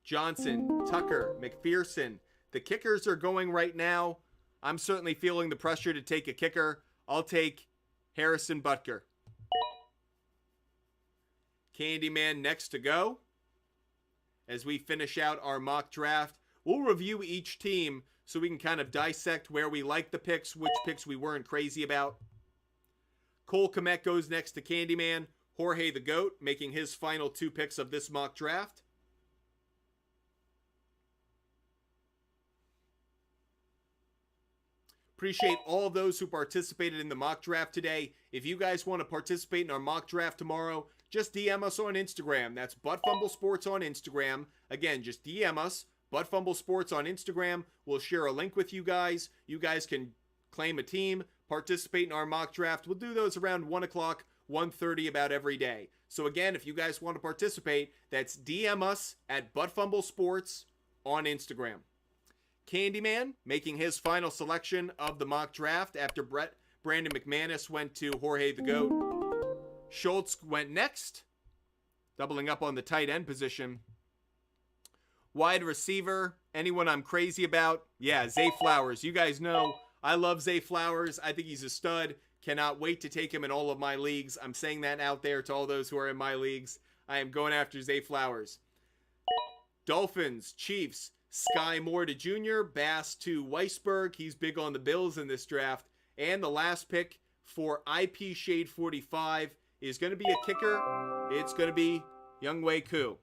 Johnson, Tucker, McPherson. The kickers are going right now. I'm certainly feeling the pressure to take a kicker. I'll take Harrison Butker. Candyman next to go. As we finish out our mock draft, we'll review each team so we can kind of dissect where we like the picks, which picks we weren't crazy about. Cole Kmet goes next to Candyman. Jorge the GOAT making his final 2 picks of this mock draft. Appreciate all of those who participated in the mock draft today. If you guys want to participate in our mock draft tomorrow, just DM us on Instagram. That's Fumble Sports on Instagram. Again, just DM us, Fumble Sports on Instagram. We'll share a link with you guys. You guys can claim a team, participate in our mock draft. We'll do those around 1 o'clock, 1:30 about every day. So again, if you guys want to participate, that's DM us at Fumble Sports on Instagram. Candyman making his final selection of the mock draft after Brandon McManus went to Jorge the GOAT. Schultz went next, doubling up on the tight end position. Wide receiver, anyone I'm crazy about? Yeah, Zay Flowers. You guys know I love Zay Flowers. I think he's a stud. Cannot wait to take him in all of my leagues. I'm saying that out there to all those who are in my leagues. I am going after Zay Flowers. Dolphins, Chiefs, Sky Moore to Jr., Bass to Weisberg. He's big on the Bills in this draft. And the last pick for IP Shade 45 is going to be a kicker. It's going to be Younghoe Koo.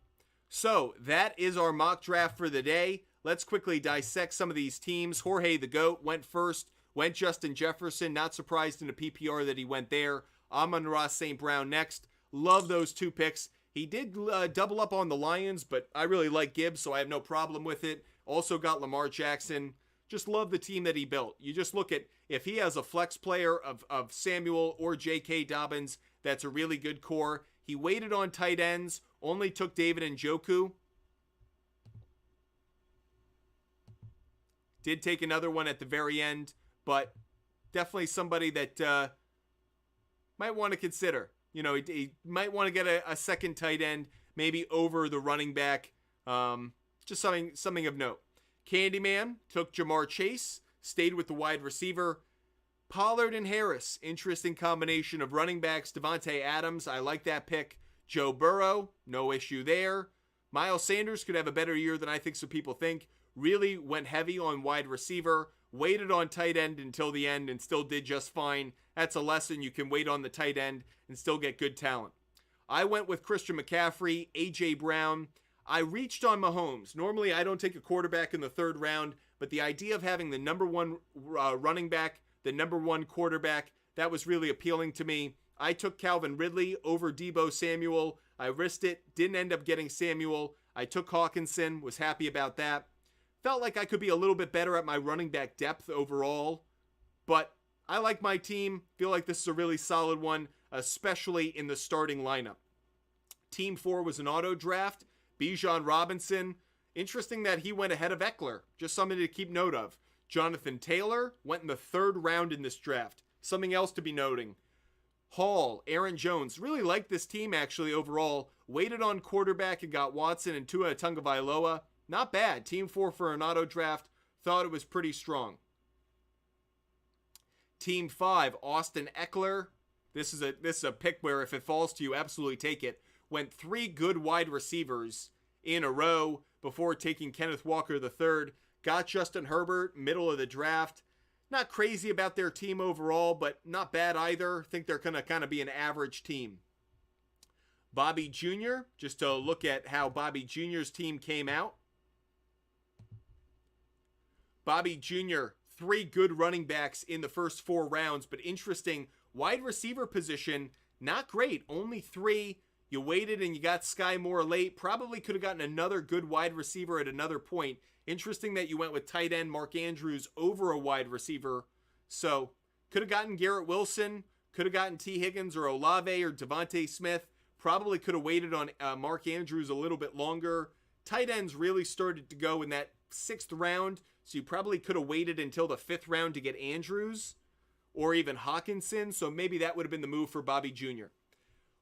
So that is our mock draft for the day. Let's quickly dissect some of these teams. Jorge the GOAT went first. Went Justin Jefferson. Not surprised in a PPR that he went there. Amon-Ra St. Brown next. Love those 2 picks. He did double up on the Lions, but I really like Gibbs, so I have no problem with it. Also got Lamar Jackson. Just love the team that he built. You just look at, if he has a flex player of Samuel or J.K. Dobbins, that's a really good core. He waited on tight ends, only took David Njoku. Did take another one at the very end, but definitely somebody that might want to consider. He might want to get a second tight end, maybe over the running back. Just something of note. Candyman took Jamar Chase, stayed with the wide receiver. Pollard and Harris, interesting combination of running backs. Devontae Adams, I like that pick. Joe Burrow, no issue there. Miles Sanders could have a better year than I think some people think. Really went heavy on wide receiver. Waited on tight end until the end and still did just fine. That's a lesson. You can wait on the tight end and still get good talent. I went with Christian McCaffrey, A.J. Brown. I reached on Mahomes. Normally, I don't take a quarterback in the 3rd round, but the idea of having the number 1 running back, the number 1 quarterback, that was really appealing to me. I took Calvin Ridley over Deebo Samuel. I risked it. Didn't end up getting Samuel. I took Hawkinson. Was happy about that. Felt like I could be a little bit better at my running back depth overall, but I like my team. Feel like this is a really solid one, especially in the starting lineup. Team 4 was an auto draft. Bijan Robinson, Interesting that he went ahead of Eckler. Just something to keep note of. Jonathan Taylor went in the 3rd round in this draft. Something else to be noting. Hall, Aaron Jones, really liked this team actually overall. Waited on quarterback and got Watson and Tua Tagovailoa. Not bad. Team 4 for an auto draft. Thought it was pretty strong. Team 5, Austin Eckler. This is a pick where if it falls to you, absolutely take it. Went 3 good wide receivers in a row before taking Kenneth Walker III. Got Justin Herbert, middle of the draft. Not crazy about their team overall, but not bad either. Think they're going to kind of be an average team. Bobby Jr., just to look at how Bobby Jr.'s team came out. Bobby Jr., 3 good running backs in the first 4 rounds, but interesting. Wide receiver position, not great. Only 3. You waited and you got Sky Moore late. Probably could have gotten another good wide receiver at another point. Interesting that you went with tight end Mark Andrews over a wide receiver. So, could have gotten Garrett Wilson. Could have gotten T. Higgins or Olave or Devontae Smith. Probably could have waited on Mark Andrews a little bit longer. Tight ends really started to go in that 6th round. So you probably could have waited until the 5th round to get Andrews or even Hawkinson. So maybe that would have been the move for Bobby Jr.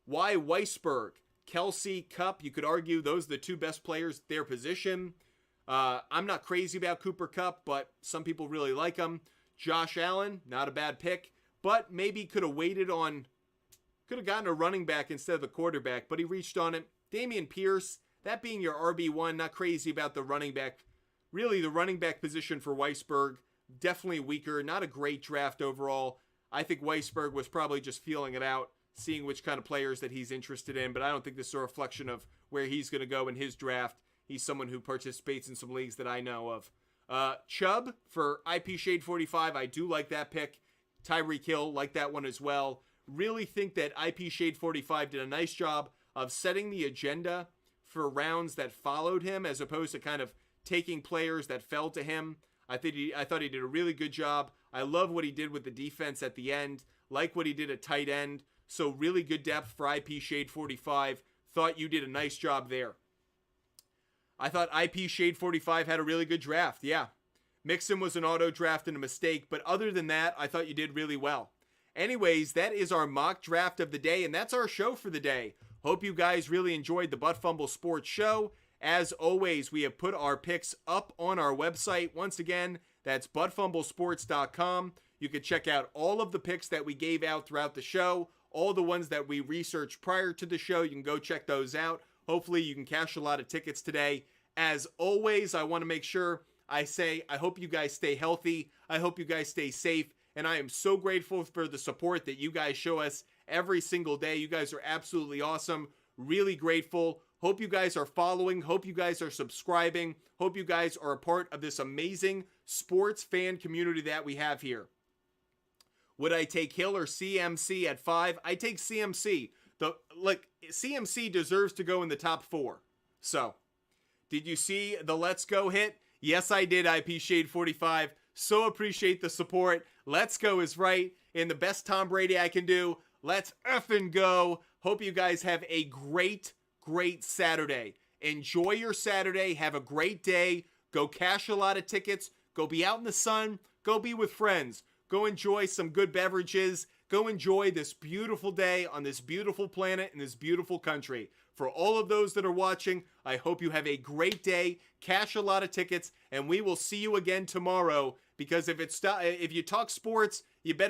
Why Weisberg, Kelsey, Kupp? You could argue those are the 2 best players at their position. I'm not crazy about Cooper Kupp, but some people really like him. Josh Allen, not a bad pick, but maybe could have waited on, could have gotten a running back instead of the quarterback, but he reached on it. Dameon Pierce, that being your RB1, not crazy about the running back. Really, the running back position for Weisberg, definitely weaker. Not a great draft overall. I think Weisberg was probably just feeling it out, seeing which kind of players that he's interested in, but I don't think this is a reflection of where he's going to go in his draft. He's someone who participates in some leagues that I know of. Chubb for IP Shade 45, I do like that pick. Tyreek Hill, like that one as well. Really think that IP Shade 45 did a nice job of setting the agenda for rounds that followed him, as opposed to kind of taking players that fell to him. I thought he did a really good job. I love what he did with the defense at the end. Like what he did at tight end. So really good depth for IP Shade 45. Thought you did a nice job there. I thought IP Shade 45 had a really good draft. Yeah. Mixon was an auto draft and a mistake. But other than that, I thought you did really well. Anyways, that is our mock draft of the day. And that's our show for the day. Hope you guys really enjoyed the Butt Fumble Sports Show. As always, we have put our picks up on our website. Once again, that's buttfumblesports.com. You can check out all of the picks that we gave out throughout the show. All the ones that we researched prior to the show, you can go check those out. Hopefully, you can cash a lot of tickets today. As always, I want to make sure I say I hope you guys stay healthy. I hope you guys stay safe. And I am so grateful for the support that you guys show us every single day. You guys are absolutely awesome. Really grateful. Hope you guys are following. Hope you guys are subscribing. Hope you guys are a part of this amazing sports fan community that we have here. Would I take Hill or CMC at 5? I take CMC. CMC deserves to go in the top 4. So, did you see the Let's Go hit? Yes, I did, IP Shade 45. So appreciate the support. Let's Go is right. In the best Tom Brady I can do. Let's effing go. Hope you guys have a great Saturday. Enjoy your Saturday. Have a great day. Go cash a lot of tickets. Go be out in the sun. Go be with friends. Go enjoy some good beverages. Go enjoy this beautiful day on this beautiful planet in this beautiful country. For all of those that are watching, I hope you have a great day. Cash a lot of tickets, and we will see you again tomorrow. Because if you talk sports, you better